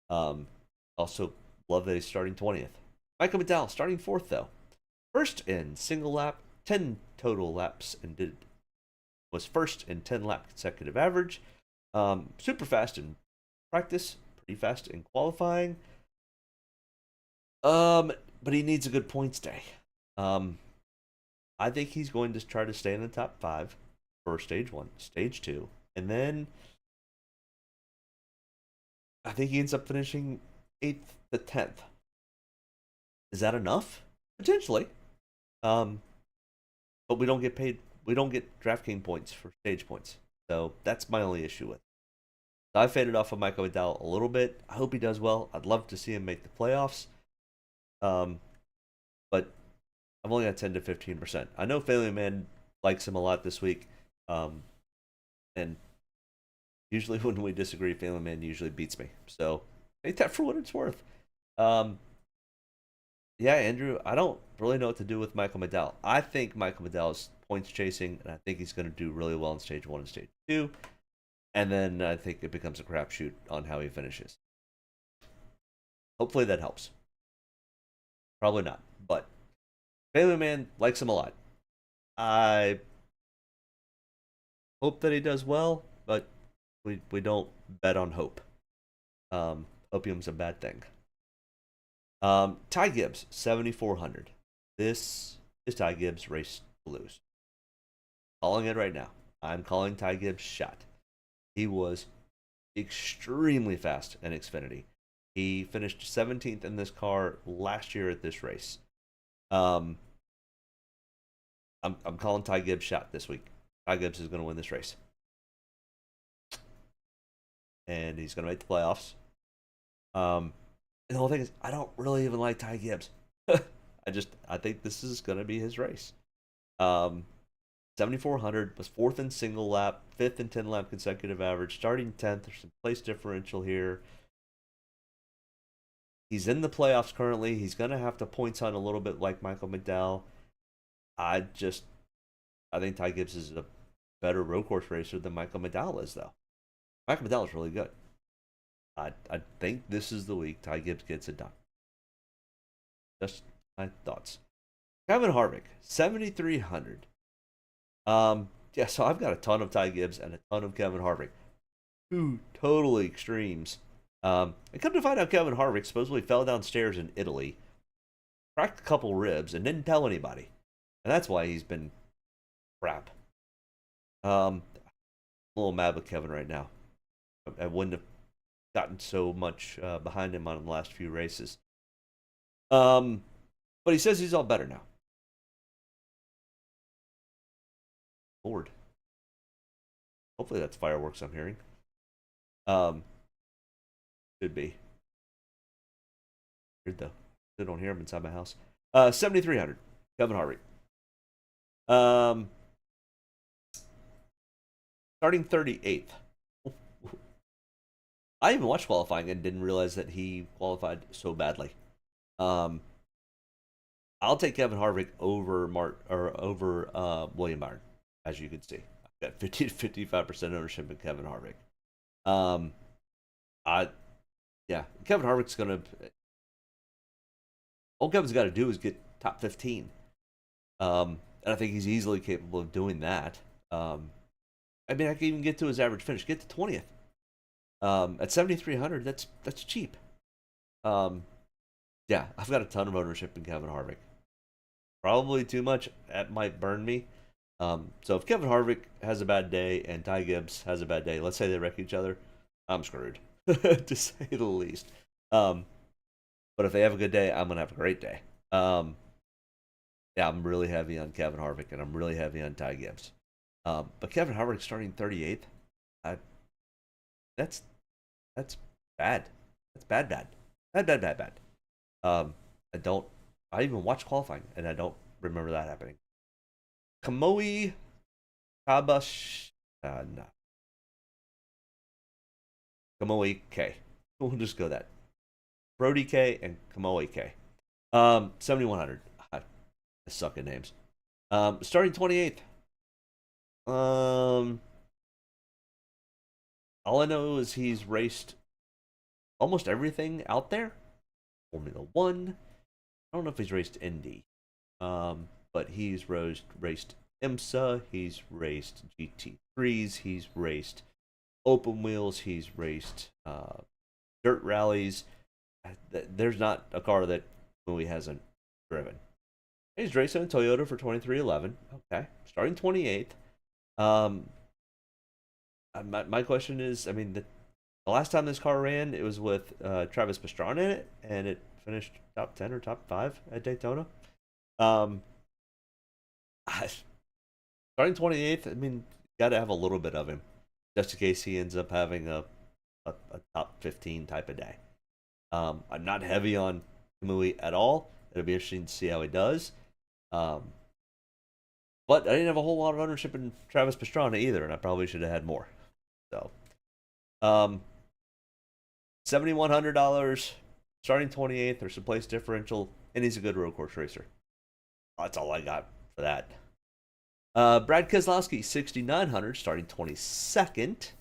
Also love that he's starting 20th. Michael McDowell starting 4th though. First in single lap, 10 total laps, and was first in 10 lap consecutive average. Super fast in practice, pretty fast in qualifying. But he needs a good points day. I think he's going to try to stay in the top 5 for stage 1, stage 2, and then I think he ends up finishing 8th to 10th. Is that enough? Potentially. But we don't get paid. We don't get DraftKings points for stage points. So that's my only issue with it. So I faded off of Michael McDowell a little bit. I hope he does well. I'd love to see him make the playoffs. But I'm only at 10 to 15%. I know Failure Man likes him a lot this week. And usually when we disagree, Failure Man usually beats me. So take that for what it's worth. Yeah, Andrew, I don't really know what to do with Michael McDowell. I think Michael McDowell's points chasing, and I think he's going to do really well in stage 1 and stage 2. And then I think it becomes a crapshoot on how he finishes. Hopefully that helps. Probably not, but Failure Man likes him a lot. I hope that he does well, but we don't bet on hope. Opium's a bad thing. Ty Gibbs, 7,400. This is Ty Gibbs' race to lose. Calling it right now. I'm calling Ty Gibbs' shot. He was extremely fast in Xfinity. He finished 17th in this car last year at this race. I'm calling Ty Gibbs' shot this week. Ty Gibbs is going to win this race, and he's going to make the playoffs. And the whole thing is, I don't really even like Ty Gibbs. I think this is going to be his race. 7,400, was 4th in single lap, 5th in 10 lap consecutive average, starting 10th. There's some place differential here. He's in the playoffs currently. He's going to have to points hunt a little bit like Michael McDowell. I think Ty Gibbs is a better road course racer than Michael McDowell is, though. Michael McDowell is really good. I think this is the week Ty Gibbs gets it done. Just my thoughts. Kevin Harvick, 7,300. Yeah, so I've got a ton of Ty Gibbs and a ton of Kevin Harvick. Two totally extremes. And come to find out, Kevin Harvick supposedly fell downstairs in Italy, cracked a couple ribs, and didn't tell anybody. And that's why he's been crap. I'm a little mad with Kevin right now. I wouldn't have gotten so much behind him on the last few races. But he says he's all better now. Lord. Hopefully that's fireworks I'm hearing. Should be. Weird though. I don't hear him inside my house. 7,300. Kevin Harvick. Starting 38th. I even watched qualifying and didn't realize that he qualified so badly. I'll take Kevin Harvick over William Byron, as you can see. I've got 50 to 55% ownership in Kevin Harvick. Kevin Harvick's gonna. All Kevin's got to do is get top 15, and I think he's easily capable of doing that. I can even get to his average finish, get to 20th. At 7,300, that's cheap. I've got a ton of ownership in Kevin Harvick. Probably too much. That might burn me. So if Kevin Harvick has a bad day and Ty Gibbs has a bad day, let's say they wreck each other, I'm screwed, to say the least. But if they have a good day, I'm gonna have a great day. I'm really heavy on Kevin Harvick and I'm really heavy on Ty Gibbs. But Kevin Harvick starting 38th, that's bad. That's bad. I even watched qualifying and I don't remember that happening. Kamui Kabash, no. Kamui K. We'll just go that. Brody K and Kamui K. 7,100. I suck at names. Starting 28th. All I know is he's raced almost everything out there. Formula One. I don't know if he's raced Indy. But he's raced IMSA. He's raced GT3s. He's raced open wheels. He's raced dirt rallies. There's not a car that Kamui hasn't driven. He's racing a Toyota for 2311. Okay, starting 28th. My question is, the last time this car ran, it was with Travis Pastrana in it, and it finished top 10 or top 5 at Daytona. Starting 28th, got to have a little bit of him, just in case he ends up having a top 15 type of day. I'm not heavy on Kamui at all. It'll be interesting to see how he does. But I didn't have a whole lot of ownership in Travis Pastrana either, and I probably should have had more. So, $7,100, starting 28th. There's some place differential, and he's a good road course racer. That's all I got for that. Brad Keselowski, 6,900, starting 22nd.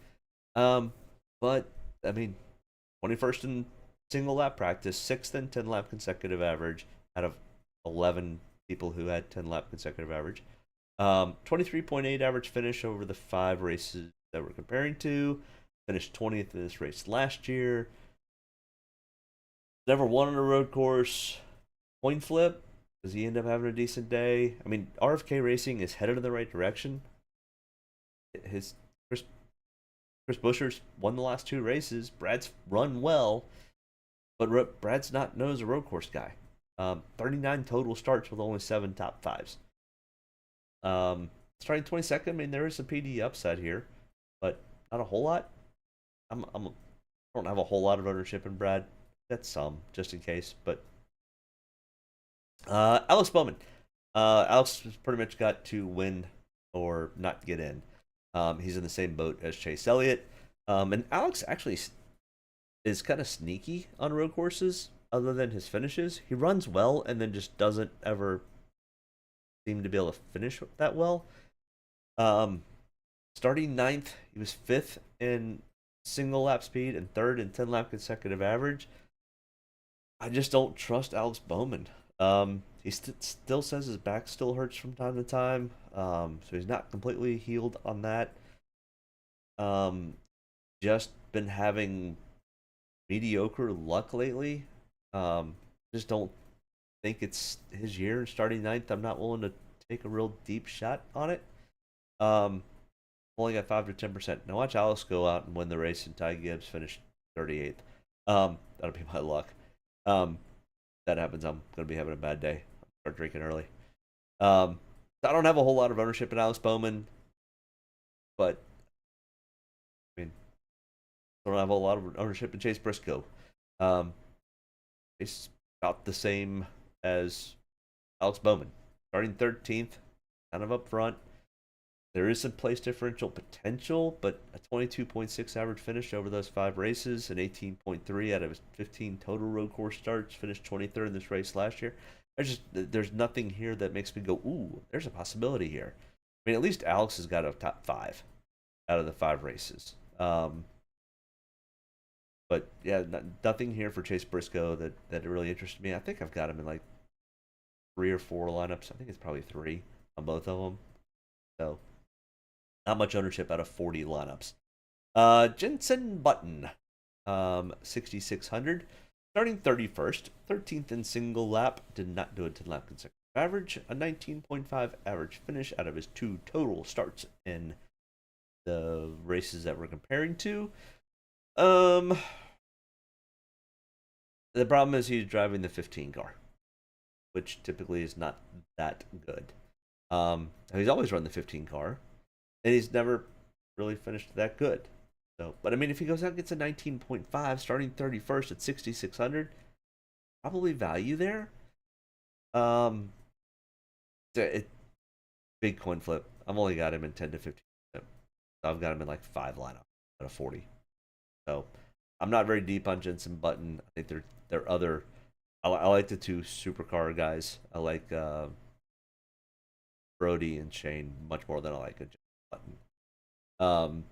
But 21st in single lap practice, 6th in 10 lap consecutive average out of 11 people who had 10 lap consecutive average. 23.8 average finish over the 5 races that we're comparing to. Finished 20th in this race last year. Never won on a road course. Coin flip. Does he end up having a decent day? RFK Racing is headed in the right direction. his Chris Buescher's won the last two races. Brad's run well, but Brad's not known as a road course guy. 39 total starts with only 7 top fives. Starting 22nd, I mean, there is some PD upside here, but not a whole lot. I don't have a whole lot of ownership in Brad. That's some, just in case. But Alex Bowman. Alex has pretty much got to win or not get in. He's in the same boat as Chase Elliott. And Alex actually is kind of sneaky on road courses, other than his finishes. He runs well and then just doesn't ever seem to be able to finish that well. Starting 9th, he was 5th in single lap speed and 3rd in 10 lap consecutive average. I just don't trust Alex Bowman. He still says his back still hurts from time to time, so he's not completely healed on that. Just been having mediocre luck lately. Just don't think it's his year. Starting 9th, I'm not willing to take a real deep shot on it. Only got 5 to 10%. Now watch Alex go out and win the race, and Ty Gibbs finish 38th. That'll be my luck. That happens, I'm gonna be having a bad day. Start drinking early. I don't have a whole lot of ownership in Alex Bowman, but I mean, I don't have a lot of ownership in Chase Briscoe. It's about the same as Alex Bowman, starting 13th, kind of up front. There is some place differential potential, but a 22.6 average finish over those 5 races, an 18.3 out of his 15 total road course starts, finished 23rd in this race last year. There's nothing here that makes me go, ooh, there's a possibility here. I mean, at least Alex has got a top 5 out of the 5 races. But yeah, nothing here for Chase Briscoe that really interested me. I think I've got him in like 3 or 4 lineups. I think it's probably 3 on both of them. So not much ownership out of 40 lineups. Jenson Button, 6,600. Starting 31st, 13th in single lap, did not do a 10 lap consecutive average, a 19.5 average finish out of his 2 total starts in the races that we're comparing to. The problem is he's driving the 15 car, which typically is not that good. He's always run the 15 car, and he's never really finished that good. So, but I mean, if he goes out and gets a 19.5, starting 31st at 6,600, probably value there. Big coin flip. I've only got him in 10 to 15%. So I've got him in like 5 lineup out of 40. So I'm not very deep on Jenson Button. I think they're other. I like the 2 supercar guys. I like Brody and Shane much more than I like a Jenson Button.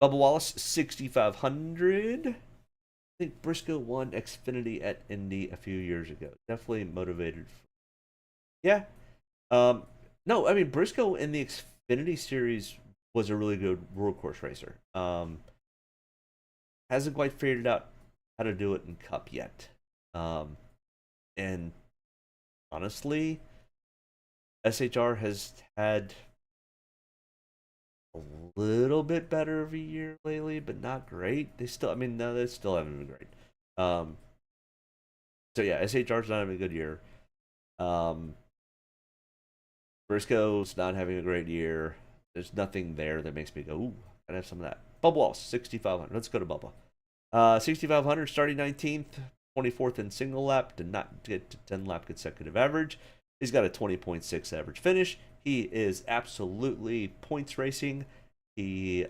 Bubba Wallace, 6,500. I think Briscoe won Xfinity at Indy a few years ago. Definitely motivated. Yeah. No, I mean, Briscoe in the Xfinity series was a really good road course racer. Hasn't quite figured out how to do it in Cup yet. And honestly, SHR has had a little bit better of a year lately, but not great. They still haven't been great. So yeah, SHR's not having a good year. Briscoe's not having a great year. There's nothing there that makes me go, ooh, I gotta have some of that. Bubba Wallace, 6,500. Let's go to Bubba. 6,500, starting 19th, 24th in single lap, did not get to 10 lap consecutive average. He's got a 20.6 average finish. He is absolutely points racing. He,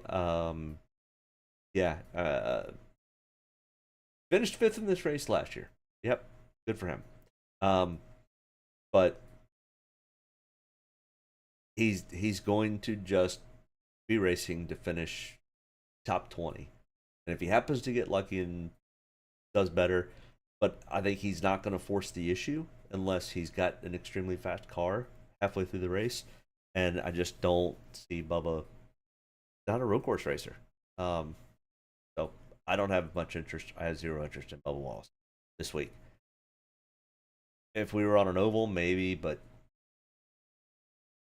finished 5th in this race last year. Yep, good for him. But he's going to just be racing to finish top 20. And if he happens to get lucky and does better, but I think he's not going to force the issue unless he's got an extremely fast car halfway through the race. And I just don't see Bubba, not a road course racer. So I don't have much interest. I have 0 interest in Bubba Wallace this week. If we were on an oval, maybe, but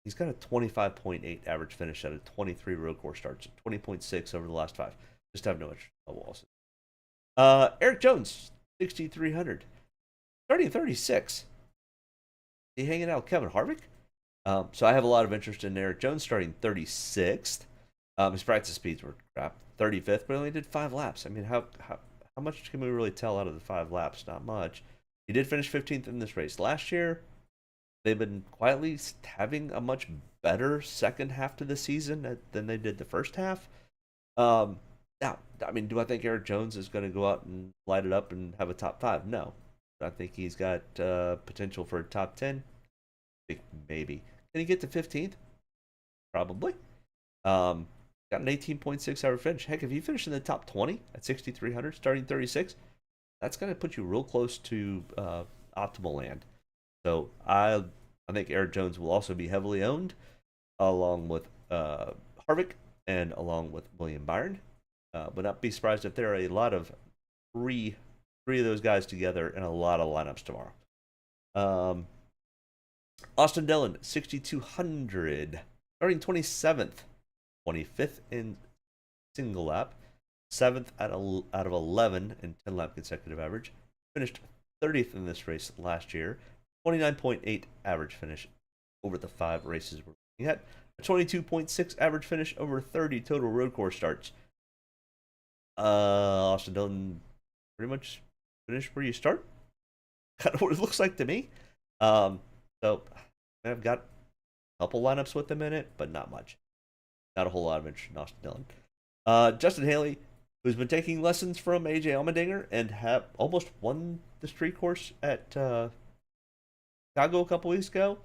He's got a 25.8 average finish out of 23 road course starts, 20.6 over the last 5. Just have no interest in Wilson. Eric Jones, 6,300. Starting 36. He hanging out with Kevin Harvick? So I have a lot of interest in Eric Jones starting 36th. His practice speeds were crap. 35th, but only did 5 laps. I mean, how much can we really tell out of the 5 laps? Not much. He did finish 15th in this race. Last year, they've been quietly having a much better second half to the season than they did the first half. Now, I mean, do I think Eric Jones is going to go out and light it up and have a top 5? No. I think he's got potential for a top 10. I think maybe. Can he get to 15th? Probably. Got an 18.6 average finish. Heck, if you finish in the top 20 at 6,300, starting 36, that's going to put you real close to optimal land. So I think Eric Jones will also be heavily owned, along with Harvick and along with William Byron. Would not be surprised if there are a lot of three of those guys together in a lot of lineups tomorrow. Austin Dillon, 6,200, starting 27th, 25th in single lap, 7th out of 11 in 10 lap consecutive average. Finished 30th in this race last year. 29.8 average finish over the 5 races we're looking at. A 22.6 average finish over 30 total road course starts. Austin Dillon pretty much finished where you start. Kind of what it looks like to me. So I've got a couple lineups with them in it, but not much. Not a whole lot of interest in Austin Dillon. Justin Haley, who's been taking lessons from AJ Allmendinger and have almost won the street course at Chicago a couple weeks ago.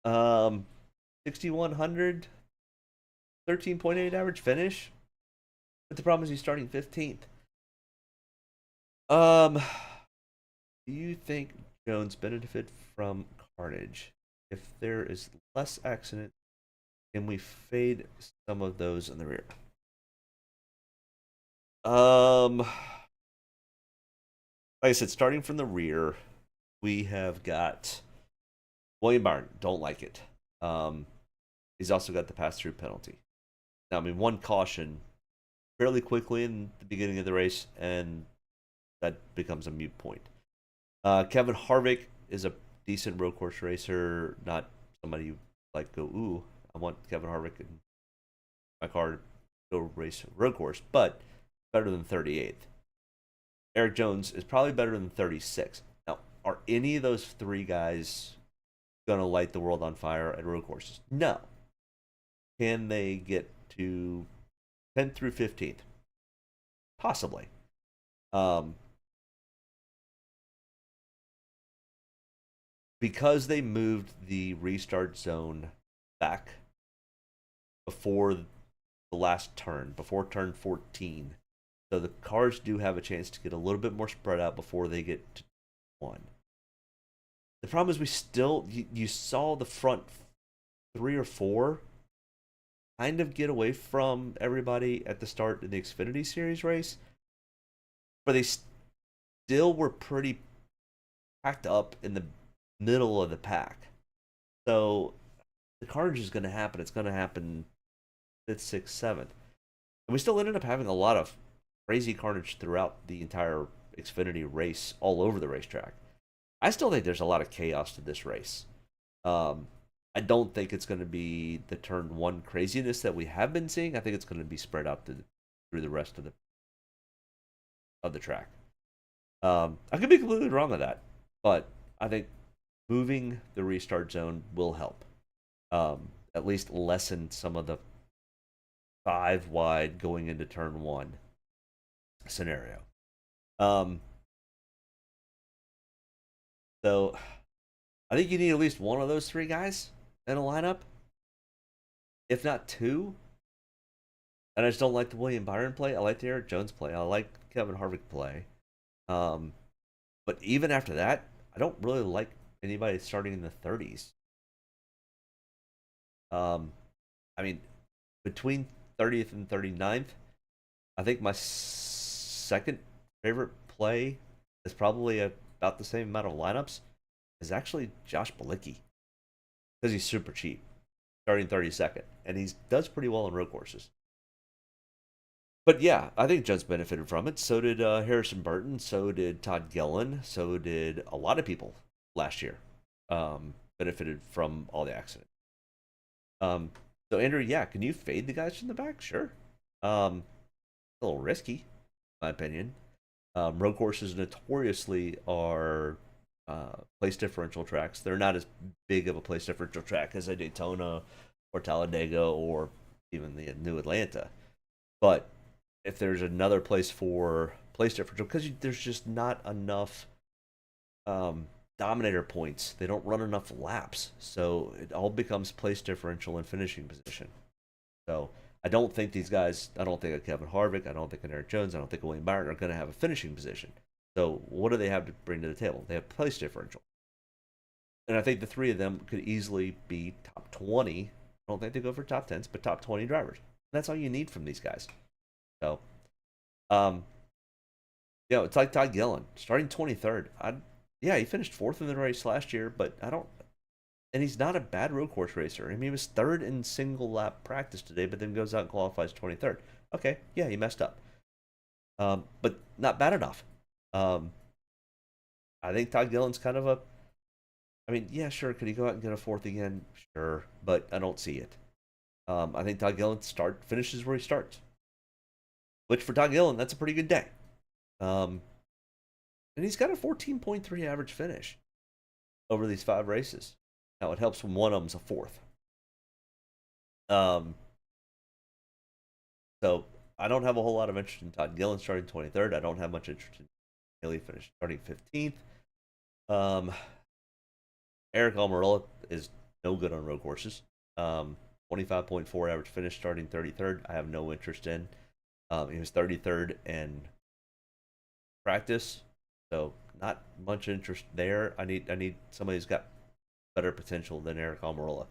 6,100, 13.8 average finish. But the problem is he's starting 15th. Do you think Jones benefited from carnage? If there is less accident, can we fade some of those in the rear? Like I said, starting from the rear, we have got William Byron. Don't like it. He's also got the pass-through penalty. Now, I mean, one caution fairly quickly in the beginning of the race, and that becomes a moot point. Kevin Harvick is a decent road course racer, not somebody you like go, ooh, I want Kevin Harvick in my car to go race road course, but better than 38th. Eric Jones is probably better than 36th. Now, are any of those 3 guys going to light the world on fire at road courses? No. Can they get to 10th through 15th? Possibly. Because they moved the restart zone back before the last turn, before turn 14, so the cars do have a chance to get a little bit more spread out before they get to 1. The problem is you saw the front 3 or 4 kind of get away from everybody at the start of the Xfinity Series race, but they still were pretty packed up in the middle of the pack. So the carnage is going to happen. It's going to happen 5th, 6th, 7th. And we still ended up having a lot of crazy carnage throughout the entire Xfinity race all over the racetrack. I still think there's a lot of chaos to this race. I don't think it's going to be the turn 1 craziness that we have been seeing. I think it's going to be spread out through the rest of the track. I could be completely wrong on that, but I think moving the restart zone will help. At least lessen some of the 5 wide going into turn 1 scenario. So I think you need at least one of those 3 guys in a lineup, if not 2. And I just don't like the William Byron play. I like the Eric Jones play. I like Kevin Harvick play. But even after that, I don't really like anybody starting in the 30s. I mean, between 30th and 39th, I think my second favorite play is probably about the same amount of lineups, is actually Josh Bilicki. because he's super cheap, starting 32nd, and he does pretty well on road courses. But yeah, I think Judd's benefited from it. So did Harrison Burton. So did Todd Gillen. So did a lot of people last year. Benefited from all the accidents. So Andrew, yeah, can you fade the guys from the back? Sure. A little risky, in my opinion. Road courses notoriously are place differential tracks. They're not as big of a place differential track as a Daytona or Talladega or even the New Atlanta. But if there's another place for place differential, because there's just not enough dominator points. They don't run enough laps, so it all becomes place differential and finishing position. So I don't think these guys, I don't think a Kevin Harvick, I don't think an Eric Jones, I don't think a William Byron are going to have a finishing position. So what do they have to bring to the table? They have place differential. And I think the three of them could easily be top 20. I don't think they go for top 10s, but top 20 drivers. And that's all you need from these guys. So, it's like Todd Gillen, starting 23rd. Yeah, he finished 4th in the race last year, but and he's not a bad road course racer. I mean, he was 3rd in single lap practice today, but then goes out and qualifies 23rd. Okay, yeah, he messed up. But not bad enough. I think Todd Gillen's kind of yeah, sure, could he go out and get a 4th again? Sure, but I don't see it. I think Todd Gillen finishes where he starts. Which for Todd Gillen, that's a pretty good day. And he's got a 14.3 average finish over these 5 races. Now it helps when one of them's a 4th. So I don't have a whole lot of interest in Todd Gillen starting 23rd. I don't have much interest in Haley finish starting 15th. Eric Almirola is no good on road courses. 25.4 average finish starting 33rd. I have no interest in. He was 33rd in practice, so not much interest there. I need somebody who's got better potential than Eric Almirola.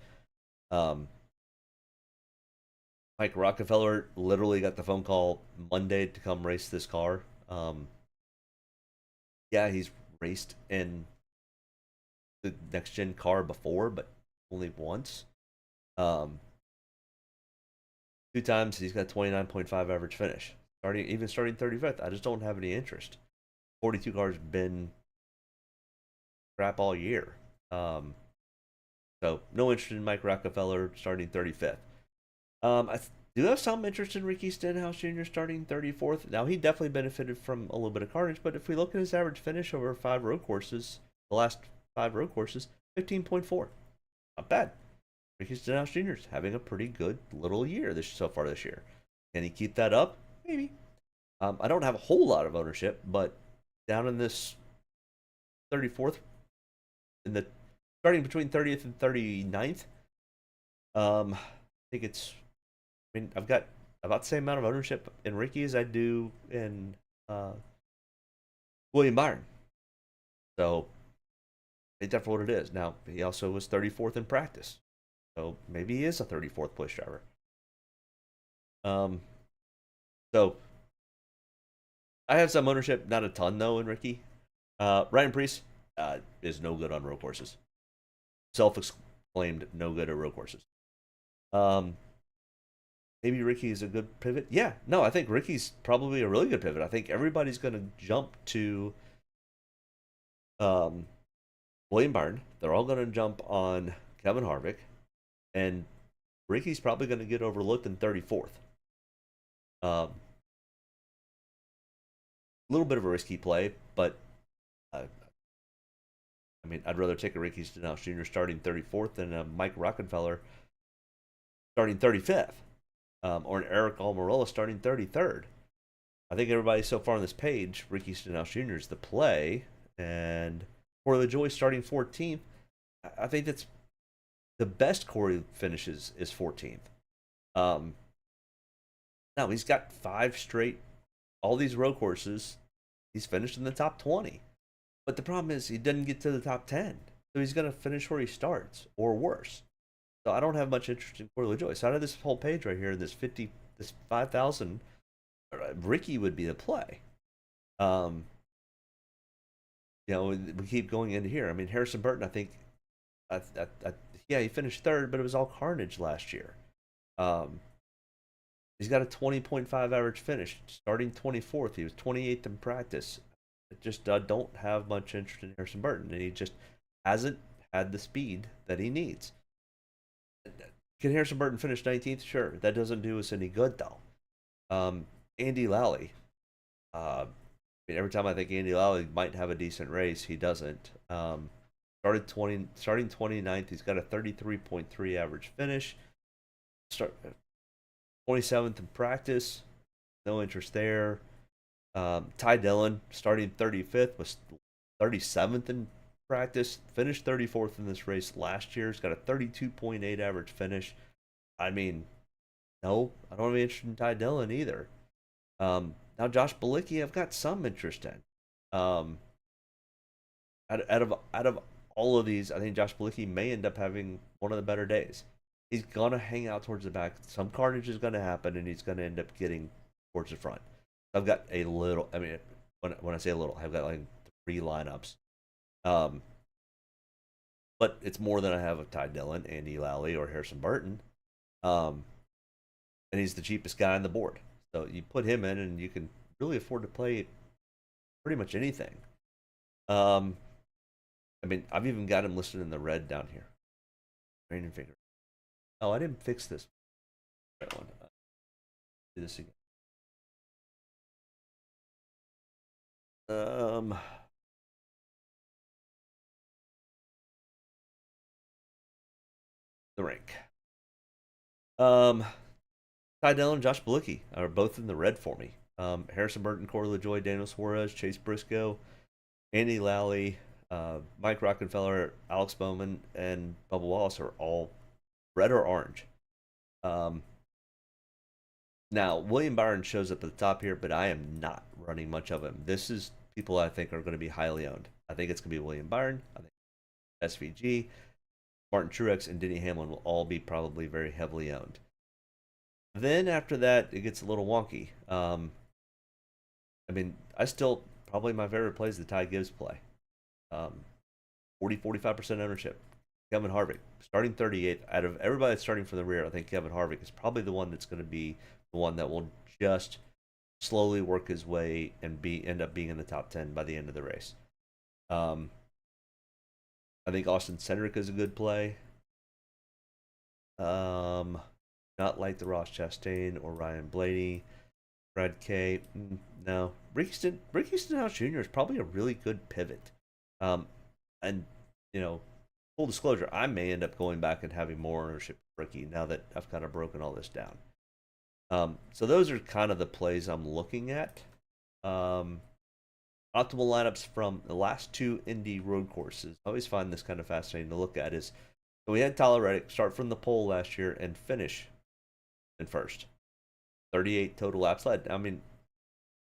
Mike Rockefeller literally got the phone call Monday to come race this car. Yeah, he's raced in the next gen car before, but only once. 2 times he's got 29.5 average finish. Starting 35th. I just don't have any interest. 42 cars been crap all year. So no interest in Mike Rockefeller starting 35th. I do have some interest in Ricky Stenhouse Jr. starting 34th. Now he definitely benefited from a little bit of carnage, but if we look at his average finish over 5 road courses, the last 5 road courses, 15.4. Not bad. Ricky Stenhouse Jr. is having a pretty good little year so far this year. Can he keep that up? Maybe. I don't have a whole lot of ownership, but down in this 34th, starting between 30th and 39th, I think I've got about the same amount of ownership in Ricky as I do in William Byron. So it's definitely what it is. Now, he also was 34th in practice. So maybe he is a 34th place driver. So I have some ownership, not a ton though, in Ricky. Ryan Preece is no good on road courses. Self-exclaimed no good at road courses. Maybe Ricky is a good pivot. Yeah, no, I think Ricky's probably a really good pivot. I think everybody's going to jump to William Byron. They're all going to jump on Kevin Harvick. And Ricky's probably going to get overlooked in 34th. A little bit of a risky play, but I'd rather take a Ricky Stenhouse Jr. starting 34th than a Mike Rockefeller starting 35th, or an Eric Almirola starting 33rd. I think everybody so far on this page, Ricky Stenhouse Jr. is the play, and Corey LaJoie starting 14th. I think that's the best Corey finishes is 14th. Now he's got 5 straight, all these road courses. He's finished in the top 20, but the problem is he doesn't get to the top 10, so he's going to finish where he starts or worse. So I don't have much interest in Corey LaJoie. So out of this whole page right here, this 5,000, Ricky would be the play. We keep going into here. I mean, Harrison Burton, I think Yeah, he finished third, but it was all carnage last year. Um, he's got a 20.5 average finish, starting 24th. He was 28th in practice. I just don't have much interest in Harrison Burton, and he just hasn't had the speed that he needs. Can Harrison Burton finish 19th? Sure. That doesn't do us any good, though. Andy Lally. Every time I think Andy Lally might have a decent race, he doesn't. Starting 29th. He's got a 33.3 average finish. 27th in practice. No interest there. Ty Dillon, starting 35th, was 37th in practice. Finished 34th in this race last year. He's got a 32.8 average finish. I mean, no, I don't have any interest in Ty Dillon either. Now Josh Bilicki, I've got some interest in. Out of all of these, I think Josh Bilicki may end up having one of the better days. He's gonna hang out towards the back. Some carnage is gonna happen, and he's gonna end up getting towards the front. I've got a little. I mean, when I say a little, I've got like 3 lineups. But it's more than I have of Ty Dillon, Andy Lally, or Harrison Burton. And he's the cheapest guy on the board. So you put him in, and you can really afford to play pretty much anything. I mean, I've even got him listed in the red down here. Training figure. Oh, I didn't fix this. Right one. Do this again. The rank. Ty Dillon, Josh Bilicki are both in the red for me. Harrison Burton, Corey LaJoie, Daniel Suarez, Chase Briscoe, Andy Lally, Mike Rockefeller, Alex Bowman, and Bubba Wallace are all red or orange. Now, William Byron shows up at the top here, but I am not running much of him. This is people I think are going to be highly owned. I think it's going to be William Byron. I think SVG, Martin Truex, and Denny Hamlin will all be probably very heavily owned. Then after that, it gets a little wonky. I mean, I still, probably my favorite play is the Ty Gibbs play. 45% ownership. Kevin Harvick, starting 38th. Out of everybody that's starting from the rear, I think Kevin Harvick is probably the one that's going to be the one that will just slowly work his way and end up being in the top 10 by the end of the race. I think Austin Cindric is a good play. Not like the Ross Chastain or Ryan Blaney. Brad K. No. Ricky Stenhouse Jr. is probably a really good pivot. And, you know, full disclosure, I may end up going back and having more ownership of Ricky now that I've kind of broken all this down. So those are kind of the plays I'm looking at. Optimal lineups from the last 2 Indy road courses. I always find this kind of fascinating to look at. So we had Tyler Reddick start from the pole last year and finish in first. 38 total laps led. I mean,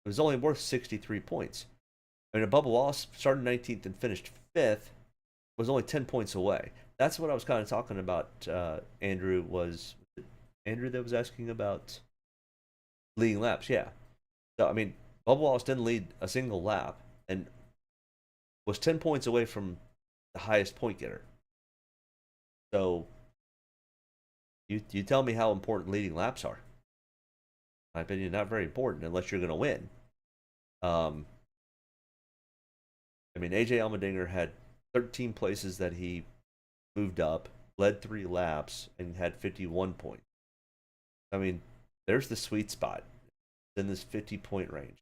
it was only worth 63 points. I mean, Bubba Wallace started 19th and finished 5th, was only 10 points away. That's what I was kind of talking about. Andrew was that was asking about leading laps. Yeah. So I mean, Bubba Wallace didn't lead a single lap and was 10 points away from the highest point getter. So you tell me how important leading laps are. In my opinion, not very important unless you're going to win. I mean, AJ Allmendinger had 13 places that he moved up, led 3 laps, and had 51 points. I mean, there's the sweet spot in this 50-point range.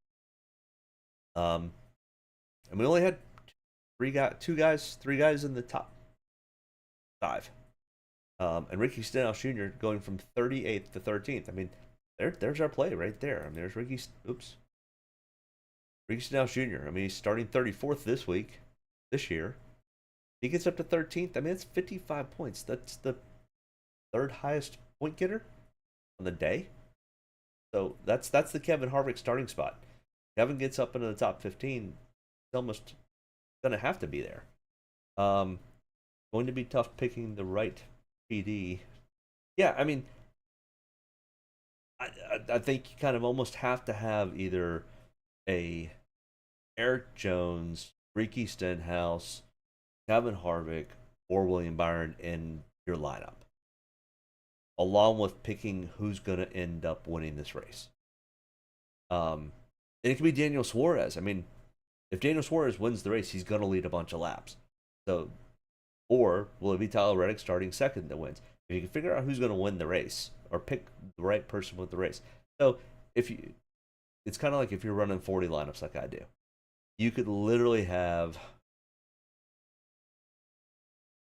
And we only had 3 guys in the top 5. And Ricky Stenhouse Jr. going from 38th to 13th. I mean, there's our play right there. I mean, there's Ricky Stenhouse Jr. I mean, he's starting 34th this year. He gets up to 13th. I mean, it's 55 points. That's the 3rd highest point getter on the day. So that's the Kevin Harvick starting spot. Kevin gets up into the top 15. He's almost going to have to be there. Going to be tough picking the right PD. Yeah, I mean, I think you kind of almost have to have either a Eric Jones, Ricky Stenhouse, Kevin Harvick, or William Byron in your lineup, along with picking who's going to end up winning this race. And it could be Daniel Suarez. I mean, if Daniel Suarez wins the race, he's going to lead a bunch of laps. So, or will it be Tyler Reddick starting second that wins? If you can figure out who's going to win the race, or pick the right person with the race. So, it's kind of like if you're running 40 lineups like I do, you could literally have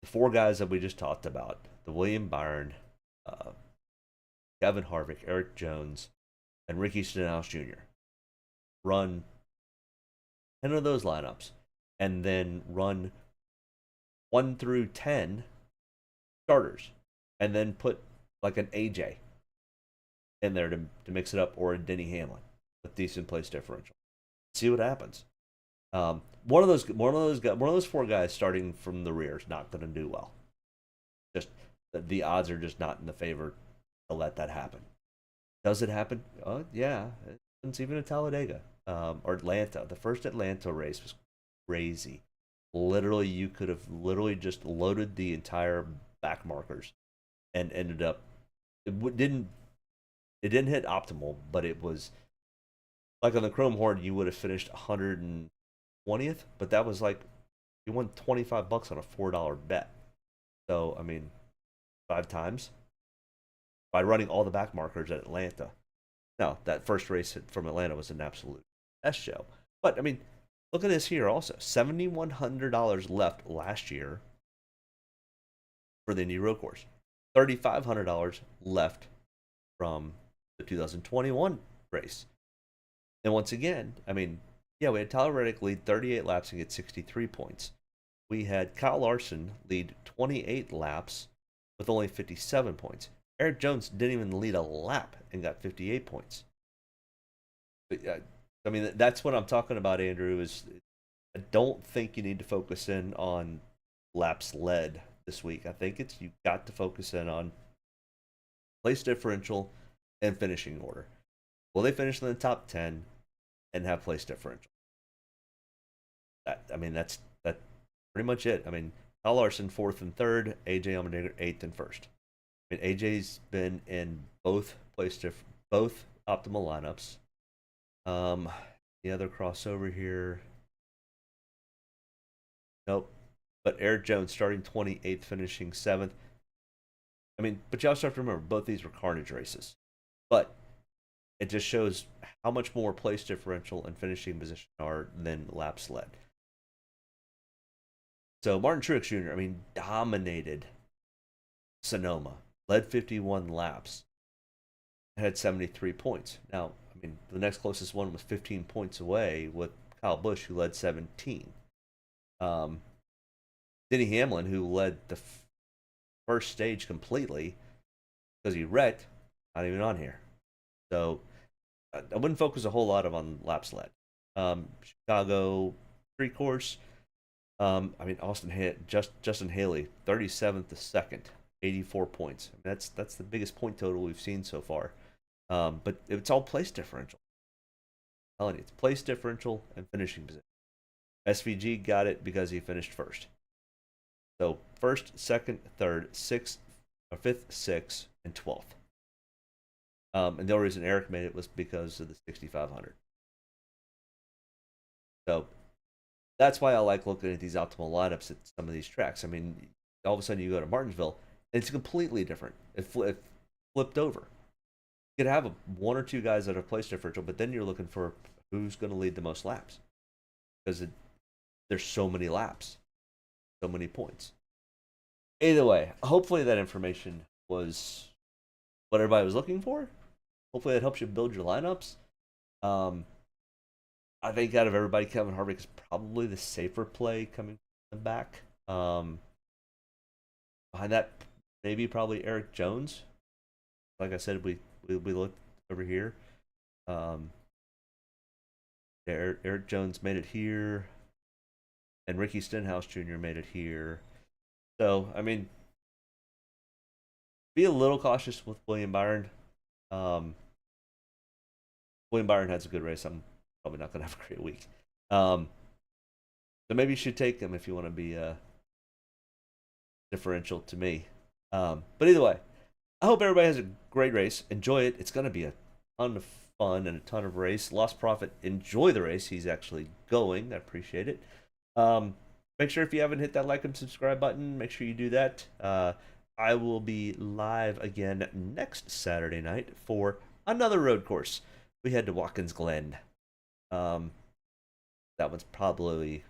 the 4 guys that we just talked about: the William Byron, Kevin Harvick, Eric Jones, and Ricky Stenhouse Jr. Run 10 of those lineups, and then run 1 through 10 starters, and then put like an AJ in there to mix it up, or a Denny Hamlin with decent place differential. See what happens. One of those 4 guys starting from the rear is not going to do well. Just the odds are just not in the favor to let that happen. Does it happen? Yeah, it's even at Talladega or Atlanta. The first Atlanta race was crazy. Literally, you could have just loaded the entire back markers and ended up. It didn't hit optimal, but it was like on the Chrome Horn, you would have finished 120th, but that was like you won $25 on a $4 bet. So I mean, 5 times by running all the back markers at Atlanta. Now that first race from Atlanta was an absolute S show, but I mean, look at this here also. $7,100 left last year for the Indy Road Course. $3,500 left from the 2021 race. And once again, I mean, yeah, we had Tyler Reddick lead 38 laps and get 63 points. We had Kyle Larson lead 28 laps with only 57 points. Eric Jones didn't even lead a lap and got 58 points. But, I mean, that's what I'm talking about, Andrew, is I don't think you need to focus in on laps led this week. I think you got to focus in on place differential and finishing order. Will they finish in the top 10 and have place differential? That's pretty much it. I mean, Kyle Larson 4th and 3rd, AJ Allmendinger 8th and 1st. I mean, AJ's been in both both optimal lineups. The other crossover here, nope. But Eric Jones starting 28th, finishing 7th. I mean, but you also have to remember both these were carnage races. But it just shows how much more place differential and finishing position are than laps led. So Martin Truex Jr., I mean, dominated Sonoma, led 51 laps, had 73 points. Now, I mean, the next closest one was 15 points away with Kyle Busch, who led 17. Denny Hamlin, who led the first stage completely because he wrecked, not even on here. So I wouldn't focus a whole lot on laps led. Chicago street course. I mean, Justin Haley, 37th to 2nd, 84 points. I mean, that's the biggest point total we've seen so far. But it's all place differential. I'm telling you, it's place differential and finishing position. SVG got it because he finished first. So 1st, 2nd, 3rd, 6th, 5th, 6th, and 12th. And the only reason Eric made it was because of the 6,500. So that's why I like looking at these optimal lineups at some of these tracks. I mean, all of a sudden you go to Martinsville, and it's completely different. It flipped over. You could have 1 or 2 guys that are place differential, but then you're looking for who's going to lead the most laps. Because there's so many laps, so many points. Either way, hopefully that information was what everybody was looking for. Hopefully that helps you build your lineups. I think out of everybody, Kevin Harvick is probably the safer play coming back. Behind that, maybe probably Eric Jones. Like I said, we looked over here. Eric Jones made it here, and Ricky Stenhouse Jr. made it here. So, I mean, be a little cautious with William Byron. William Byron has a good race. I'm probably not going to have a great week. So maybe you should take him if you want to be differential to me. But either way, I hope everybody has a great race. Enjoy it. It's going to be a ton of fun and a ton of race. Lost Profit, enjoy the race. He's actually going. I appreciate it. Make sure if you haven't hit that like and subscribe button, make sure you do that. I will be live again next Saturday night for another road course. We head to Watkins Glen. That one's probably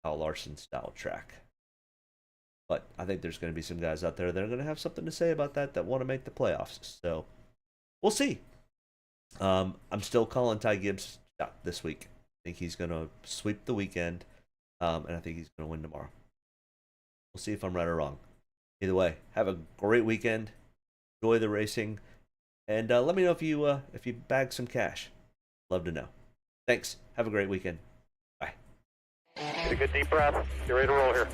Kyle Larson style track. But I think there's going to be some guys out there that are going to have something to say about that want to make the playoffs. So we'll see. I'm still calling Ty Gibbs shot this week. I think he's going to sweep the weekend, and I think he's going to win tomorrow. We'll see if I'm right or wrong. Either way, have a great weekend. Enjoy the racing, and let me know if you bag some cash. Love to know. Thanks. Have a great weekend. Bye. Get a good deep breath. Get ready to roll here.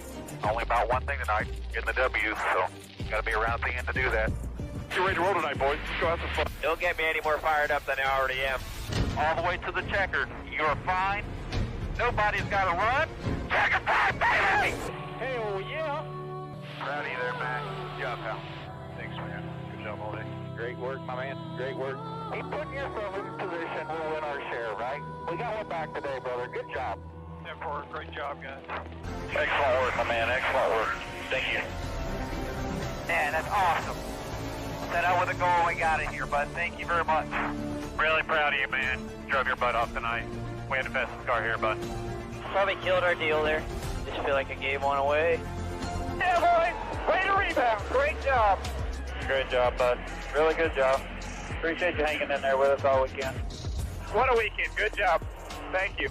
Only about one thing tonight, getting the W's, so got to be around the end to do that. Get ready to roll tonight, boys. Let's go have some fun. Don't get me any more fired up than I already am. All the way to the checkered. You're fine. Nobody's got to run. Checker time, baby! Hell yeah! Proud of you there, Matt. Good job, pal. Thanks, man. Good job all day. Great work, my man. Great work. Keep putting yourself in position. We'll win our share, right? We got one back today, brother. Good job. 10-4, great job, guys. Excellent work, my man. Excellent work. Thank you. Man, that's awesome. Set out with a goal, we got it here, bud. Thank you very much. Really proud of you, man. Drove your butt off tonight. We had the fastest car here, bud. Probably killed our deal there. Just feel like I gave one away. Yeah, boys! Way to rebound! Great job! Great job, bud. Really good job. Appreciate you hanging in there with us all weekend. What a weekend. Good job. Thank you.